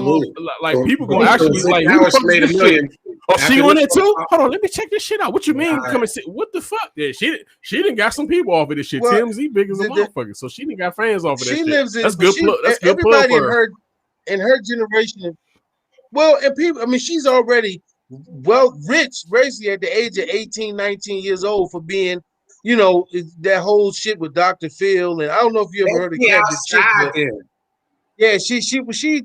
people gonna actually like, who the fuck is this shit? Oh, she on it too? Hold on, let me check this shit out. What you mean? Come and see. What the fuck? Yeah, she didn't got some people off of this shit. Well, TMZ big as a motherfucker, so she didn't got fans off of that shit. Lives in, that's good. That's good. Everybody in her generation. Well, and people. I mean, she's already rich, basically at the age of 18, 19 years old for being, that whole shit with Dr. Phil. And I don't know if you ever heard of Cat the Chick. Yeah, she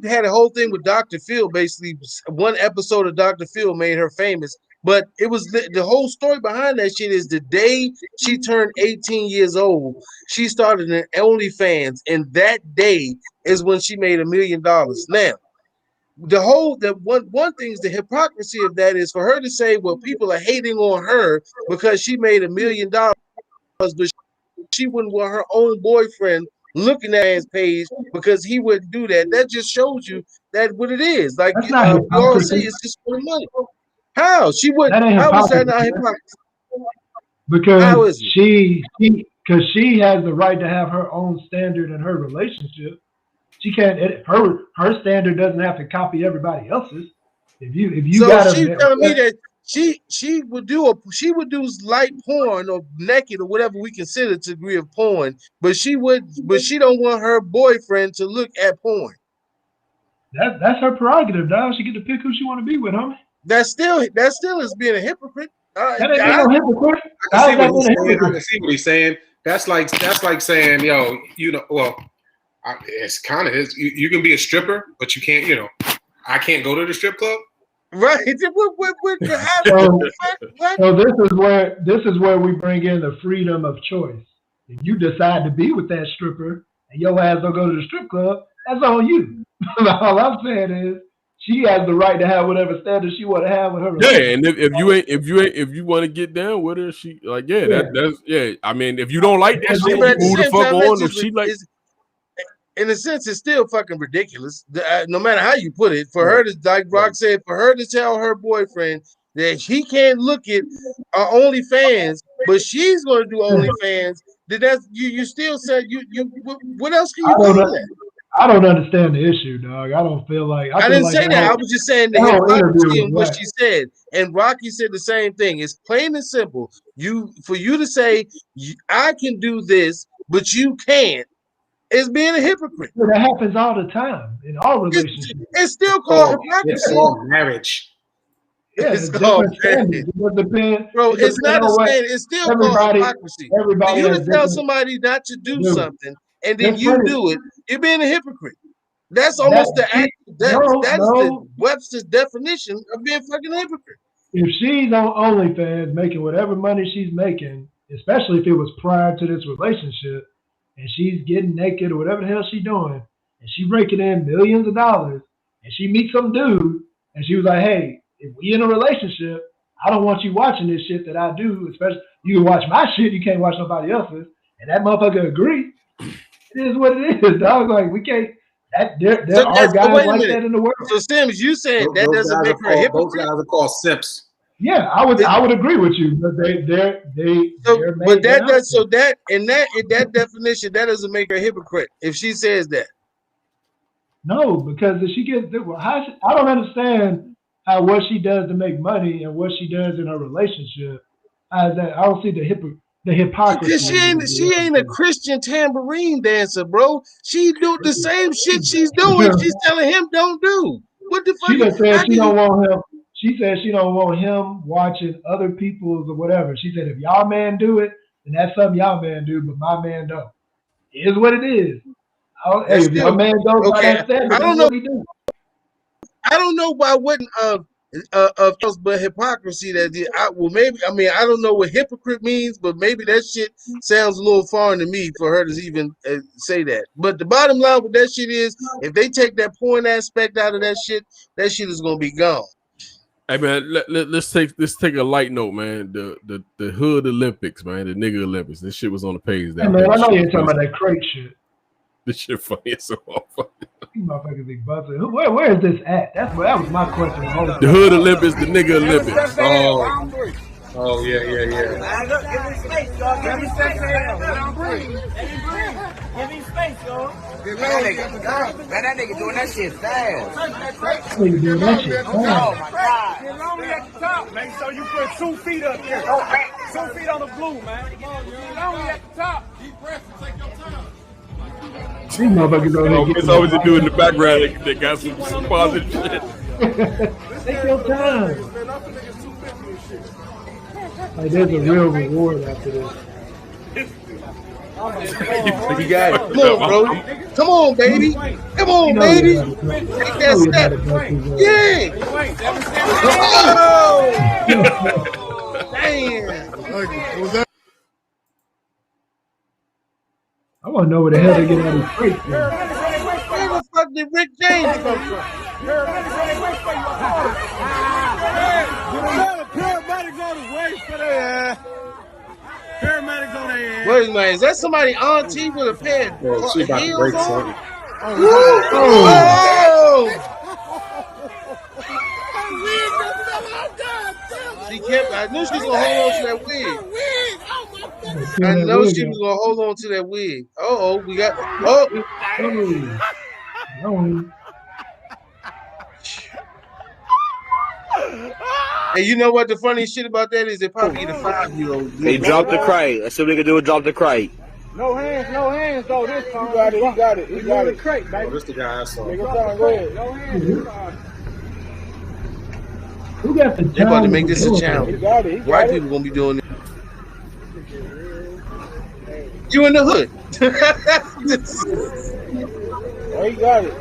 had a whole thing with Dr. Phil. Basically, one episode of Dr. Phil made her famous. But it was the whole story behind that shit is the day she turned 18 years old, she started an OnlyFans, and that day is when she made $1 million. Now, one thing is the hypocrisy of that is for her to say, well, people are hating on her because she made $1 million, but she wouldn't want her own boyfriend looking at his page because he wouldn't do that. That just shows you that what it is. Like you all say, it's just for money. How she would? How is that not hypocrisy? Because she has the right to have her own standard in her relationship. She can't. Her standard doesn't have to copy everybody else's. If you so she's telling me that she would do light porn or naked or whatever we consider to degree of porn, but she don't want her boyfriend to look at porn. That's her prerogative, dog. She get to pick who she want to be with, homie. That still is being a hypocrite. That ain't no hypocrite. I can see what he's saying. That's like saying, yo, it's kind of is. You can be a stripper, but you can't. I can't go to the strip club. Right. So this is where we bring in the freedom of choice. If you decide to be with that stripper and your ass don't go to the strip club, that's on you. All I'm saying is she has the right to have whatever standards she want to have with her. Yeah, and if you want to get down with her, she that's I mean, if you don't like that shit, move the fuck on. If she like, in a sense, it's still fucking ridiculous. No matter how you put it, for her to, like Brock said, for her to tell her boyfriend that he can't look at OnlyFans, but she's going to do OnlyFans. That's you still said you. What else can you do with that? I don't understand the issue, dog. I don't feel like I didn't say that. I was just saying the hypocrisy in what she said. And Rocky said the same thing. It's plain and simple. For you to say I can do this, but you can't, is being a hypocrite. That happens all the time in all relationships. It's still called hypocrisy. It's called marriage. Yeah, it's called marriage. Bro, it's not a standard. It's still called hypocrisy. For you to tell somebody not to do something and then you do it, you're being a hypocrite. That's almost the Webster's definition of being fucking hypocrite. If she's on OnlyFans making whatever money she's making, especially if it was prior to this relationship, and she's getting naked or whatever the hell she's doing, and she raking in millions of dollars, and she meets some dude, and she was like, hey, if we in a relationship, I don't want you watching this shit that I do, especially you can watch my shit, you can't watch nobody else's, and that motherfucker agree. It is what it is, dog. Like we can't. There are guys like that in the world. So Sims, you said that doesn't make her a hypocrite. Those guys are called simps. Yeah, I would agree with you, but that definition that doesn't make her a hypocrite if she says that. No, because if she gets, I don't understand how what she does to make money and what she does in her relationship. I don't see the hypocrisy. Because she ain't a Christian tambourine dancer, bro. She do the same shit she's doing. She's telling him don't do. What the fuck? She just said she don't want him. She said she don't want him watching other people's or whatever. She said if y'all man do it, then that's something y'all man do, but my man don't. It is what it is. Hey, if your man goes by that standard, I don't know. I don't know why wouldn't but hypocrisy that I don't know what hypocrite means, but maybe that shit sounds a little foreign to me for her to even say that. But the bottom line with that shit is, if they take that porn aspect out of that shit is gonna be gone. Hey man, let's take a light note, man. The Hood Olympics, man, the nigga Olympics. This shit was on the page. Hey man, I know you're talking about that crate shit. This shit funny as all fuck. You motherfuckers be buzzing. Where is this at? That was my question. The Hood Olympics, the nigga Olympics. Oh yeah. Give me space, y'all. Give me space. Give me space, y'all. Man, that nigga doing that shit fast. Oh my God. Get lonely at the top. Make sure you put 2 feet up there. 2 feet on the blue, man. Get lonely at the top. Deep breath and take your time. These motherfuckers it's always a dude in the background that got some positive shit. Take your time. Like there's a real reward after this. You got it. Come on, bro. Come on, baby. Come on, baby. Take that step. Yeah. Oh. Damn. I want to know where the hell they get all these crates from. Where the fuck did Rick James come from? Paramedics on the way for their ass. Paramedics on their ass. Wait a minute, is that somebody auntie with a pair of She about to break something. She kept. I knew she was gonna hold on to that wig. I know she was gonna hold on to that wig. We got. And you know what the funny shit about that is? They probably get a 5-year-old. They dropped the crate. That's what they can do is drop the crate. No hands though this time. He got it. He got it. Crate, baby. Oh, this the guy I saw. Go ahead. No hands this time. Who got the They about to make this a challenge. White people gonna be doing it. You in the hood. Oh, he got it.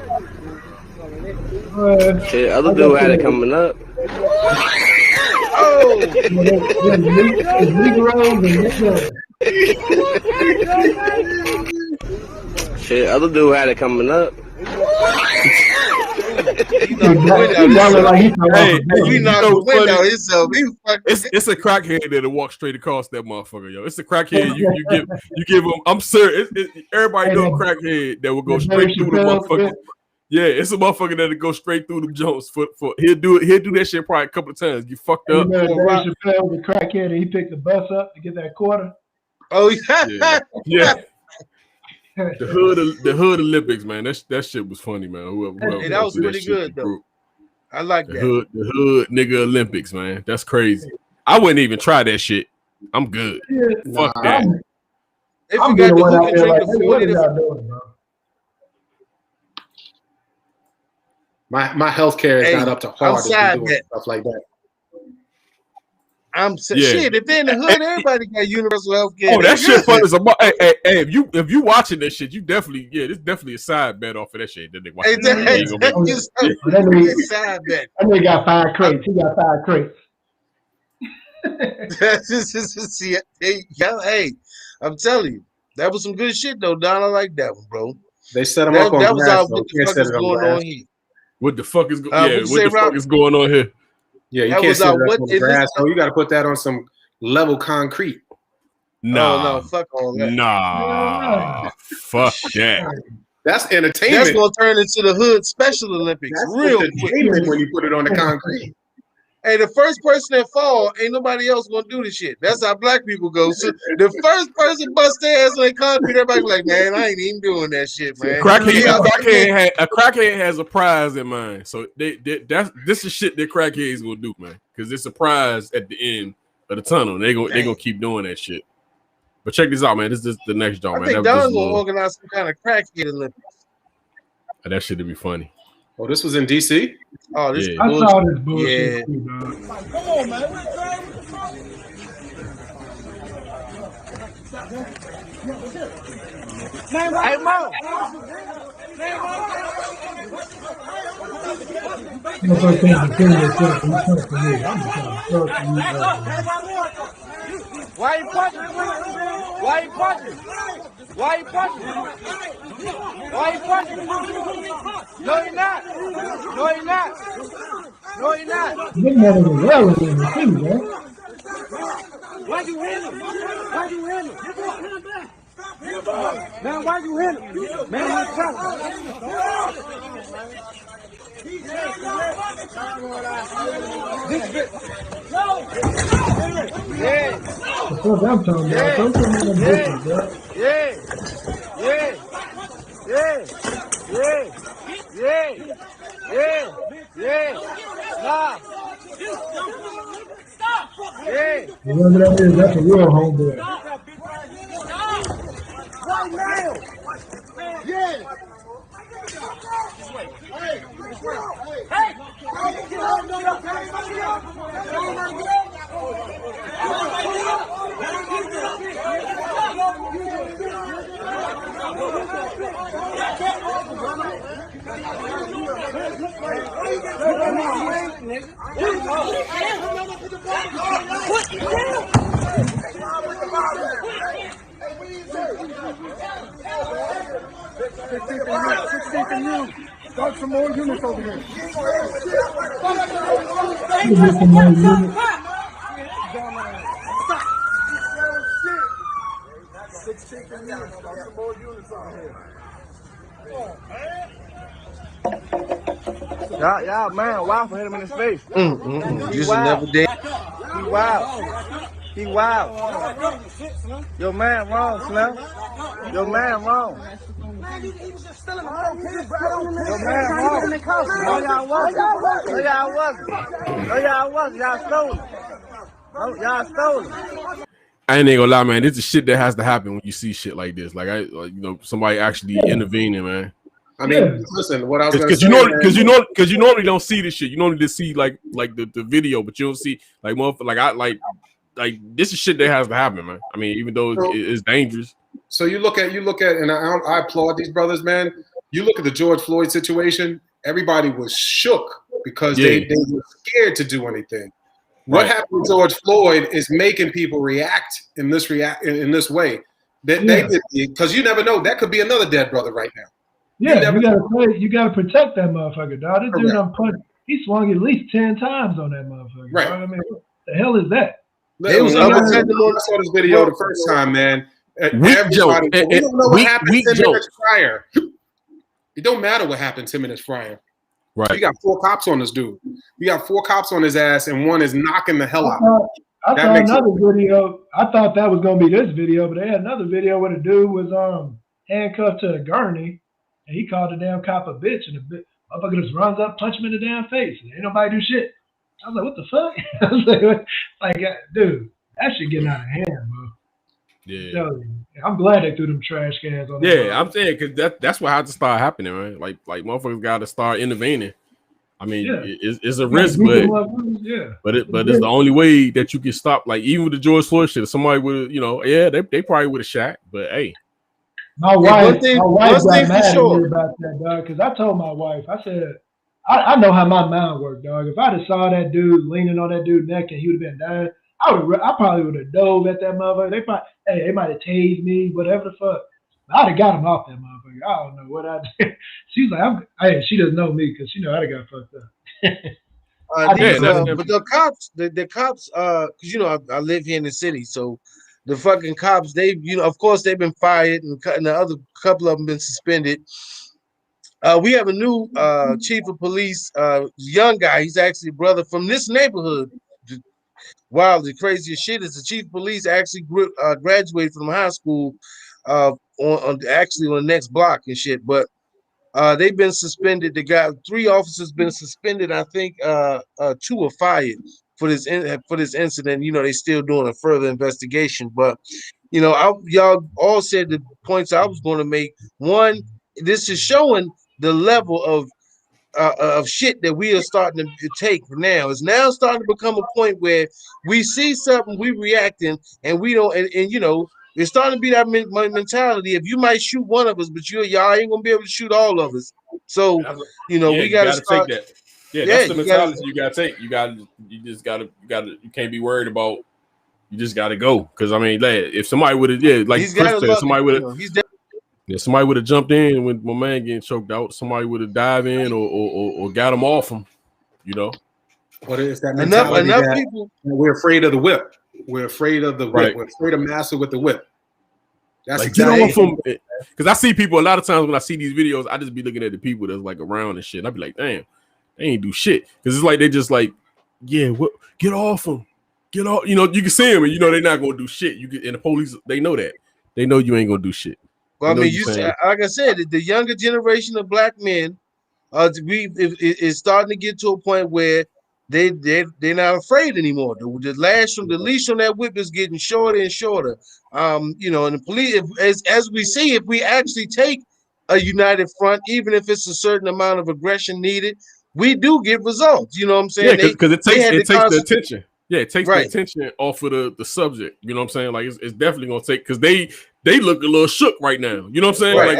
Shit, other dude had it coming up. Oh! Shit, other dude had it coming up. It's a crackhead that'll walk straight across that motherfucker, yo. It's a crackhead. You give him. I'm serious. Everybody know a crackhead that will go straight through the motherfucker. Yeah, it's a motherfucker that'll go straight through the Jones. He'll do that shit probably a couple of times. You fucked up. Dave Chappelle, the crackhead, and he picked the bus up to get that quarter. Oh yeah. The hood Olympics, man. That shit was funny, man. Whoever Hey, that was pretty good though. I like that. The hood nigga Olympics, man. That's crazy. I wouldn't even try that shit. I'm good. Fuck that. If you got the hook and drink the 40 My healthcare is not up to par to be doing stuff like that. Shit. If they're in the hood, everybody got universal health care. Oh, that shit fun as a hey, if you watching this shit, you definitely this definitely a side bet off of that shit. That they watching. Side bet. That nigga got 5 crates. He got 5 crates. Hey, I'm telling you, that was some good shit though, Don. I like that one, bro. They set him up on that was grass, what the fuck is going on here. What the fuck is fuck is going on here? Yeah, you can't set it up on the grass. So you got to put that on some level concrete. No, fuck all that. Nah, fuck that. That's entertainment. That's gonna turn into the hood Special Olympics. That's real entertainment when you put it on the concrete. Hey, the first person that fall, ain't nobody else gonna do the shit. That's how black people go. So the first person bust their ass on the concrete, everybody like, man, I ain't even doing that shit, man. A crackhead has a prize in mind. So this is shit that crackheads gonna do, man. Because it's a prize at the end of the tunnel. They gonna keep doing that shit. But check this out, man. This is the next joint, man. I think Don's gonna organize some kind of crackhead Olympics. That shit would be funny. Oh, this was in DC? Oh, this I saw this bullshit. Come on, man. Hey, Mo. Why you punching? Why you punching? Why you punching? Why you punching? No, you're not. No, you're not. No, you're not. Why you hit him? Why you hit him? Man, why you hit him? Man, what's up? Whoever that is, that's a real homeboy. Right now. Yeah. Start some more units over here. Y'all, man, wild for hit him in his face. You should never did. He wild. He wild. Your man wrong, Slim. Your man wrong. Your man wrong. handcuffed him. No, y'all wasn't. No, y'all wasn't. No, y'all wasn't. Y'all stole him. No, y'all stole him. I ain't gonna lie, man. This is shit that has to happen when you see shit like this. Like somebody actually intervening, man. I mean, listen, what I was gonna say, because you normally don't see this shit. You normally just see like the video, but you don't see like motherfucker like this is shit that has to happen, man. I mean, even though it's dangerous. So you look at, and I applaud these brothers, man. You look at the George Floyd situation. Everybody was shook because they were scared to do anything. What happened to George Floyd is making people react in this way. They did, because you never know, that could be another dead brother right now. Yeah, you gotta protect that motherfucker, dog. This dude he swung at least 10 times on that motherfucker. Right. Dog. I mean, what the hell is that? I saw this video the first time, man. We don't know what happened 10 minutes prior. It don't matter what happened 10 minutes prior. Right. You got 4 cops on this dude. You got 4 cops on his ass, and one is knocking the hell out. I saw another video. I thought that was gonna be this video, but they had another video where the dude was handcuffed to a gurney, and he called the damn cop a bitch, and the motherfucker just runs up, punch him in the damn face, and ain't nobody do shit. I was like, what the fuck? I was like, dude, that shit getting out of hand, bro. Yeah. I'm glad they threw them trash cans on. Yeah, I'm saying because that's what had to start happening, man. Like motherfuckers got to start intervening. I mean, it's a risk, but it's the only way that you can stop. Like even with the George Floyd shit, somebody would, they probably would have shot. But hey, my wife got mad at me about that, dog. Because I told my wife, I said, I know how my mind worked, dog. If I'd have saw that dude leaning on that dude's neck and he would have been dying, I probably would have dove at that motherfucker. They might have tased me, whatever the fuck. I'd have got him off that motherfucker. I don't know what I did. She's like, she doesn't know me because she know I'd have got fucked up. But the cops, because I live here in the city, so the fucking cops, they, of course they've been fired, and the other couple of them been suspended. We have a new chief of police, young guy. He's actually a brother from this neighborhood. Wow, the craziest shit is the chief of police actually graduated from high school on the next block and shit. But they've been suspended. They got 3 officers been suspended. I think 2 are fired for this incident. They still doing a further investigation. But y'all all said the points I was going to make. One, this is showing the level of shit that we are starting to take now. It's now starting to become a point where we see something, we reacting, and we don't, and it's starting to be that mentality. If you might shoot one of us, but y'all ain't gonna be able to shoot all of us. So we gotta start. Take that. Yeah, that's the mentality you gotta take. You can't be worried about. You just gotta go, because I mean, if somebody would have, like Chris said, somebody would have. Yeah, somebody would have jumped in when my man getting choked out. Somebody would have dived in or got him off him. What is that mentality? Enough people. We're afraid of the whip. We're afraid of the whip. Right. We're afraid of Master with the whip. That's like, exactly get off him. Because I see people a lot of times when I see these videos, I just be looking at the people that's like around and shit. And I be like, damn, they ain't do shit. Because it's like they just like, yeah, get off him. Get off. You can see them and they're not gonna do shit. And the police, they know that. They know you ain't gonna do shit. Well, I mean, like I said, the younger generation of black men, is starting to get to a point where they're not afraid anymore. The leash on that whip is getting shorter and shorter. And the police, as we see, if we actually take a united front, even if it's a certain amount of aggression needed, we do get results. You know what I'm saying? Yeah, because it takes the attention. Yeah, it takes the attention off of the subject. You know what I'm saying? Like it's definitely gonna take, because they look a little shook right now. You know what I'm saying? Right.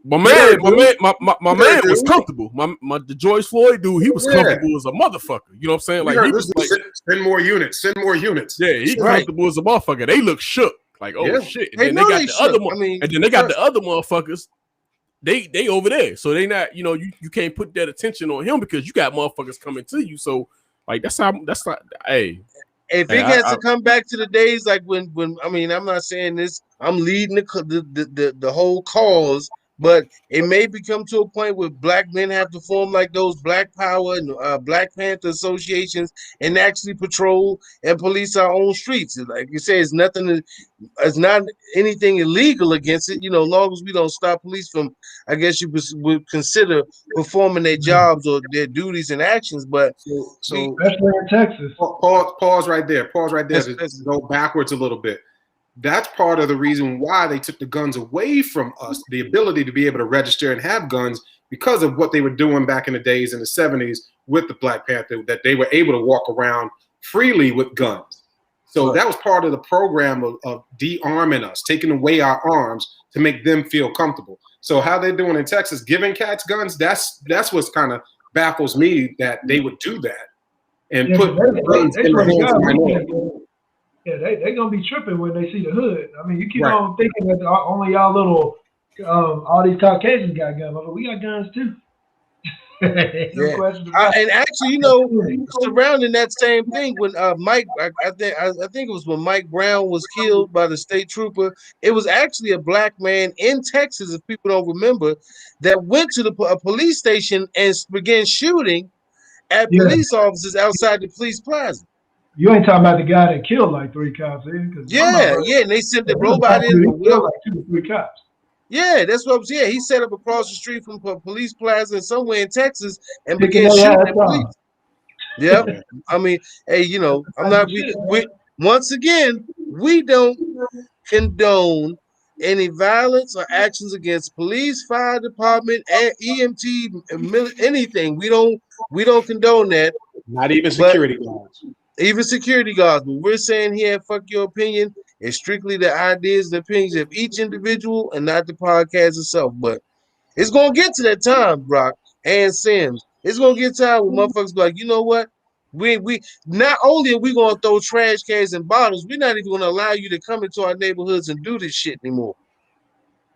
My man was comfortable. The George Floyd dude, he was comfortable as a motherfucker. You know what I'm saying? Like he was like, send more units. Yeah, he comfortable as a motherfucker. They look shook. Like, oh shit. And then they got the other motherfuckers. They over there. So they not, you can't put that attention on him because you got motherfuckers coming to you. So like that's not hey. If it has to come back to the days like when I mean, I'm not saying this, I'm leading the whole cause But it may become to a point where black men have to form like those Black Power and Black Panther associations and actually patrol and police our own streets. Like you say, it's not anything illegal against it. You know, as long as we don't stop police from, I guess you would consider performing their jobs or their duties and actions. But so especially in Texas. Pause right there. Pause right there. To go backwards a little bit. That's part of the reason why they took the guns away from us, the ability to be able to register and have guns, because of what they were doing back in the days in the 70s with the Black Panther, that they were able to walk around freely with guns. So that was part of the program of de-arming us, taking away our arms to make them feel comfortable. So how they're doing in Texas, giving cats guns, that's what's kind of baffles me, that they would do that and put guns in the hands of minorities. Yeah, they're going to be tripping when they see the hood. I mean, you keep on thinking that only y'all little, all these Caucasians got guns. But we got guns too. No question about it. And actually, you know, surrounding that same thing, when Mike, I think it was when Mike Brown was killed by the state trooper, it was actually a black man in Texas, if people don't remember, that went to a police station and began shooting at police officers outside the police plaza. You ain't talking about the guy that killed like 3 cops, Yeah, and they sent the robot in. Like 2 or 3 cops. Yeah, that's what I'm saying. He set up across the street from police plaza somewhere in Texas and began shooting at police. Yep. I mean, hey, you know, I'm not. We once again, we don't condone any violence or actions against police, fire department, and EMT, anything. We don't condone that. Not even security guards. Even security guards. But we're saying here, fuck your opinion. It's strictly the ideas and opinions of each individual and not the podcast itself. But it's gonna get to that time, Brock and Sims. It's gonna get time where motherfuckers be like, you know what? We not only are we gonna throw trash cans and bottles, we're not even gonna allow you to come into our neighborhoods and do this shit anymore.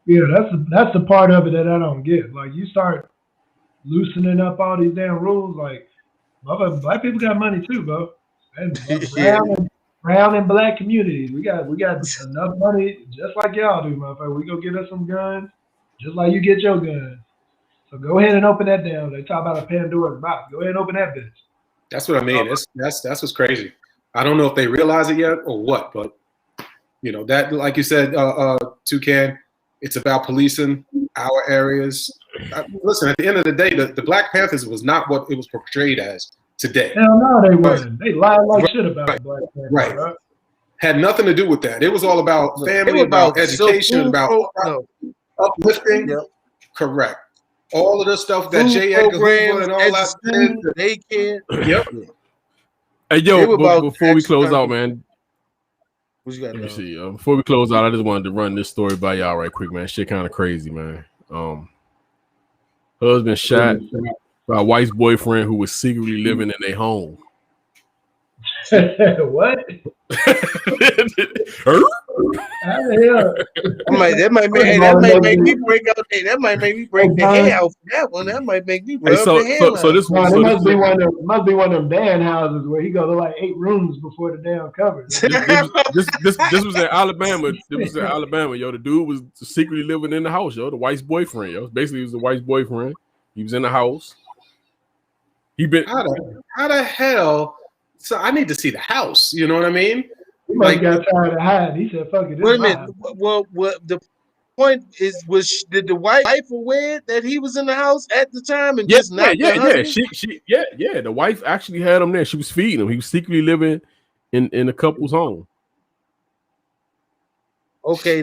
Yeah, that's the part of it that I don't get. Like, you start loosening up all these damn rules, like, black people got money too, bro. And brown and black communities, we got enough money, just like y'all do, motherfucker. We go get us some guns, just like you get your guns. So go ahead and open that down. They talk about a Pandora's box. Go ahead and open that bitch. That's what I mean. That's what's crazy. I don't know if they realize it yet or what, but you know that, like you said, Toucan, it's about policing our areas. Listen, at the end of the day, the Black Panthers was not what it was portrayed as today. Hell no, they wasn't. They lied like shit about the Black Panthers. Right. Had nothing to do with that. It was all about family, about education, about uplifting. Yep. Correct. All of the stuff that J. Edgar Hoover and all that. Daycare. Yep. Hey, yo, before we close out, man. What you got? Let me see. Before we close out, I just wanted to run this story by y'all right quick, man. Shit kind of crazy, man. Husband shot by a wife's boyfriend who was secretly living in their home. What? How the hell? That might make me break out. That might make me break the hair out for that one. That might make me rub the hair. So this must be one of them Dan houses where he go to like 8 rooms before the damn cover. This was in Alabama. This was in Alabama, yo. The dude was secretly living in the house, yo. The wife's boyfriend, yo. Basically, he was the wife's boyfriend. He was in the house. How the hell? So I need to see the house. You know what I mean? He might have got tired of hiding. He said, "Fuck it." Wait a minute. Well, the point is, did the wife aware that he was in the house at the time and just not? Yeah. The wife actually had him there. She was feeding him. He was secretly living in a couple's home. Okay,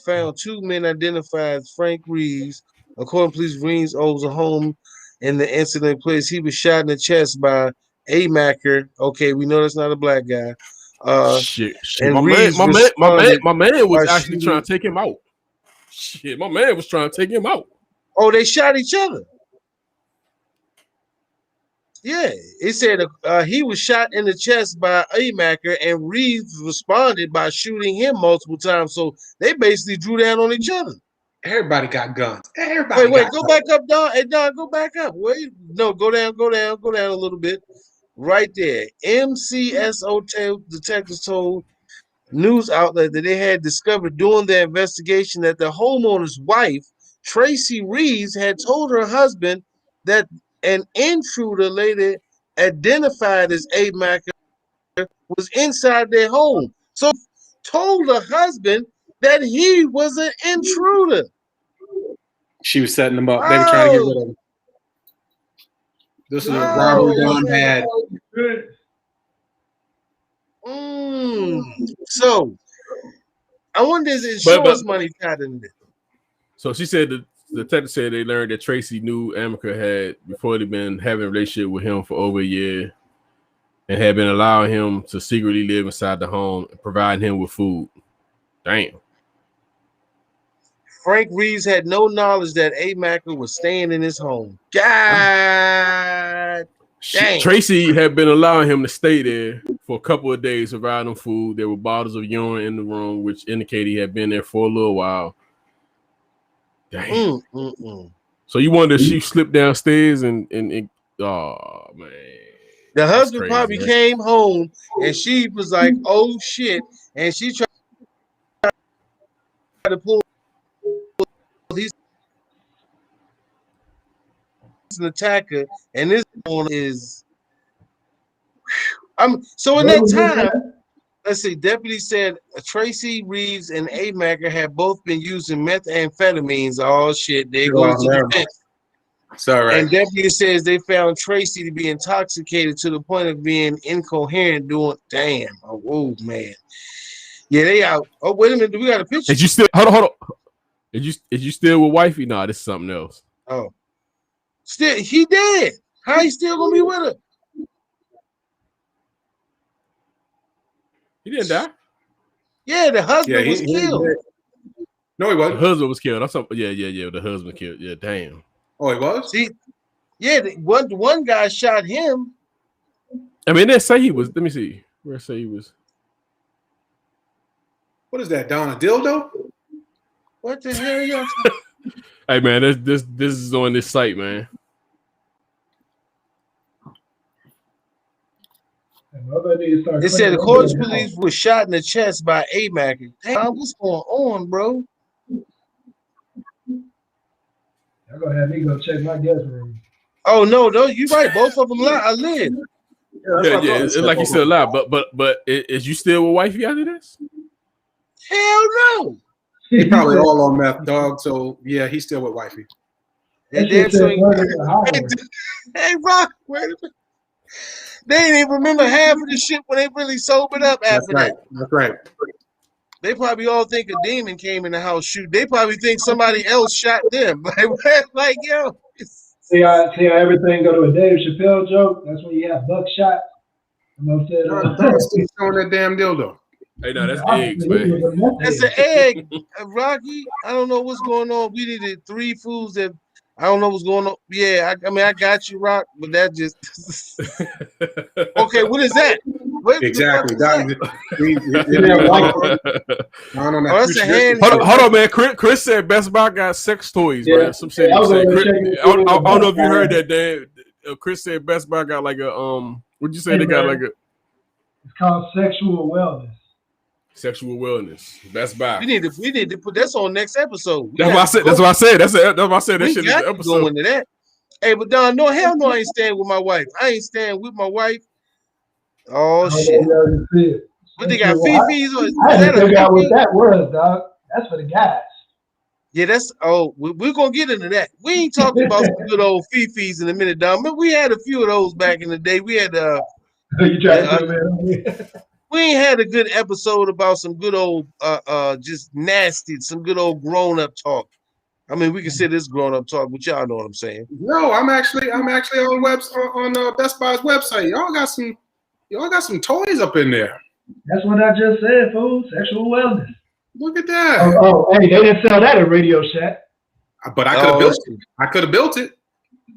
found 2 men identified as Frank Reeves. According to police, Reeves owns a home in the incident place. He was shot in the chest by a Macker. Okay, we know that's not a black guy. Shit. And My man was actually trying to take him out. Shit, my man was trying to take him out. Oh, they shot each other. Yeah, it said he was shot in the chest by a Macker, and Reeves responded by shooting him multiple times. So they basically drew down on each other. Everybody got guns. Everybody. Wait, go back up, Don. Hey, Don, go back up. Wait, no, go down a little bit. Right there. MCS Hotel detectives told news outlet that they had discovered during their investigation that the homeowner's wife Tracy Reeves had told her husband that an intruder later identified as A. Macker was inside their home. So told her husband that he was an intruder. She was setting them up. They were trying to get rid of him. This is a robbery gone bad. So I wonder is insurance money tied in this? So she said the detective said they learned that Tracy knew Amica had before they'd been having a relationship with him for over a year and had been allowing him to secretly live inside the home and providing him with food. Damn. Frank Reeves had no knowledge that A. Macker was staying in his home. God damn. Tracy had been allowing him to stay there for a couple of days, providing him food. There were bottles of urine in the room, which indicated he had been there for a little while. Damn. So you wonder if she slipped downstairs and oh man. The husband probably came home and she was like, oh shit. And she tried to pull he's an attacker, and this one is so in that time, let's see, deputy said Tracy Reeves and A. Macker had both been using methamphetamines. Oh shit, there goes the defense. It's all right. And deputy says they found Tracy to be intoxicated to the point of being incoherent doing oh man. Yeah, they out. Oh, wait a minute, we got a picture. Is you still hold on. Is you still with wifey? Nah, this is something else. Oh. Still he dead. How he still gonna be with her? He didn't die. Yeah, the husband was killed. No, he wasn't. The husband was killed. Yeah. The husband killed. Yeah, damn. Oh, he was? See, yeah, one guy shot him. I mean, they say he was. Let me see. Where say he was? What is that, Donna Dildo? What the hell, y'all? Hey man, this is on this site, man. It said the Cornish police was shot in the chest by A. Macker. Damn, what's going on, bro? Y'all gonna have me go check my guest room. Oh no, you right. Both of them live. Yeah, it's like he's still alive. But is you still with wifey after this? Hell no. He probably all on meth, dog. So yeah, he's still with wifey. Hey, Rock, wait a minute. They didn't even remember half of the shit when they really sobered up after that. That's right. They probably all think a demon came in the house shoot. They probably think somebody else shot them. Like yo. See how everything go to a Dave Chappelle joke? That's when you have buckshot. Showing that damn dildo. Hey, no, that's eggs, man. That's an egg, Rocky. I don't know what's going on. We needed 3 foods that I don't know what's going on. Yeah, I mean, I got you, Rock, but that just okay. What is that? Exactly. That's a hand. Hold on, man. Chris said Best Buy got sex toys, man. Some shit. I don't know if you heard that, Dan. Chris said Best Buy got like a What'd you say? They got like a. It's called sexual wellness. Sexual wellness. Best Buy. We need to put this on next episode. That's what I said. That's what I said. That's what I said. That shit is the episode. Go into that. Hey, but Don, no, hell no, I ain't staying with my wife. I ain't staying with my wife. Oh shit. What they got? Fifi's or I had to figure out what that was, dog. That's for the guys. Yeah, that's we're gonna get into that. We ain't talking about some good old Fifi's in a minute, Don. But we had a few of those back in the day. We had you tried to we ain't had a good episode about some good old just nasty, some good old grown up talk. I mean, we consider this grown up talk, but y'all know what I'm saying. No, I'm actually on Best Buy's website. Y'all got some toys up in there. That's what I just said, fool. Sexual wellness. Look at that. Oh, hey, they didn't sell that at Radio Shack. But I could have built it. I could have built it.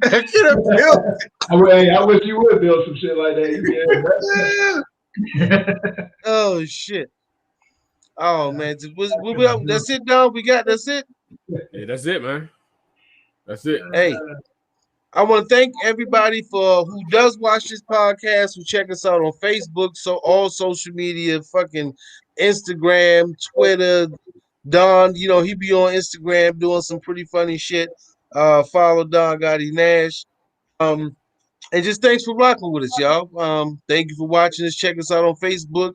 I could have built it. I wish you would build some shit like that. Oh shit. Oh man, that's it, dog. That's it. Hey, that's it, man. That's it. Hey, I want to thank everybody for who does watch this podcast, who check us out on Facebook, so all social media, fucking Instagram, Twitter, Don, you know, he be on Instagram doing some pretty funny shit. Follow Don Gotti Nash. And just thanks for rocking with us, y'all. Thank you for watching us. Check us out on Facebook.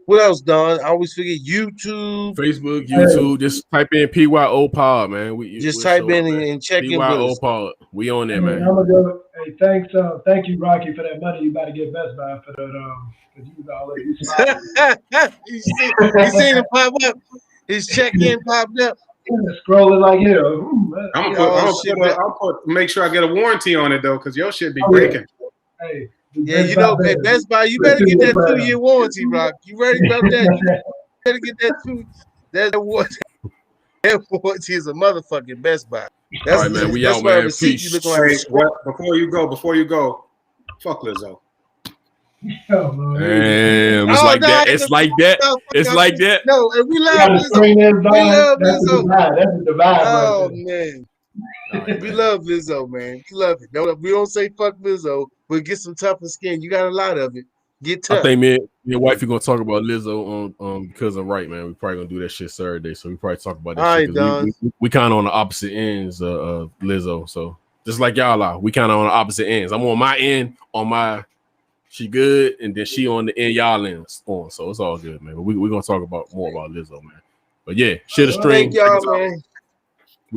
What else, Don? I always forget YouTube. Facebook, YouTube. Just type in PYOPod, man. Just we'll type show in up, man. and check in with us. PYOPod. We on there, Hey, man. I'm gonna go. Hey, thanks. Thank you, Rocky, for that money you about to get Best Buy for that. Because you was already you seen it pop up. His check-in popped up. Scrolling like hell. Ooh, I'll make sure I get a warranty on it though, because your shit be breaking. Hey, yeah, you know, at Best Buy, you better get that 2-year warranty, Rock. You ready about that? You better get that warranty. That warranty is a motherfucking Best Buy. All right, man. We out, man. Receipt, you look like Before you go, fuck Lizzo. Damn, it's like that. It's like that. It's like that. No, and we love Lizzo. We love Lizzo. That's a divide. Oh man, we love Lizzo, man. We love it. No, we don't say fuck Lizzo, but get some tougher skin. You got a lot of it. Get tough. I think me and your wife are gonna talk about Lizzo on because I'm right, man. We probably gonna do that shit Saturday, so we probably talk about that. All shit, right, we kind of on the opposite ends of Lizzo, so just like y'all are, we kind of on the opposite ends. I'm on my end, she good, and then she on the end, y'all ends on. So it's all good, man. But we're gonna talk about more about Lizzo, man. But yeah, shit a string. Thank y'all, man.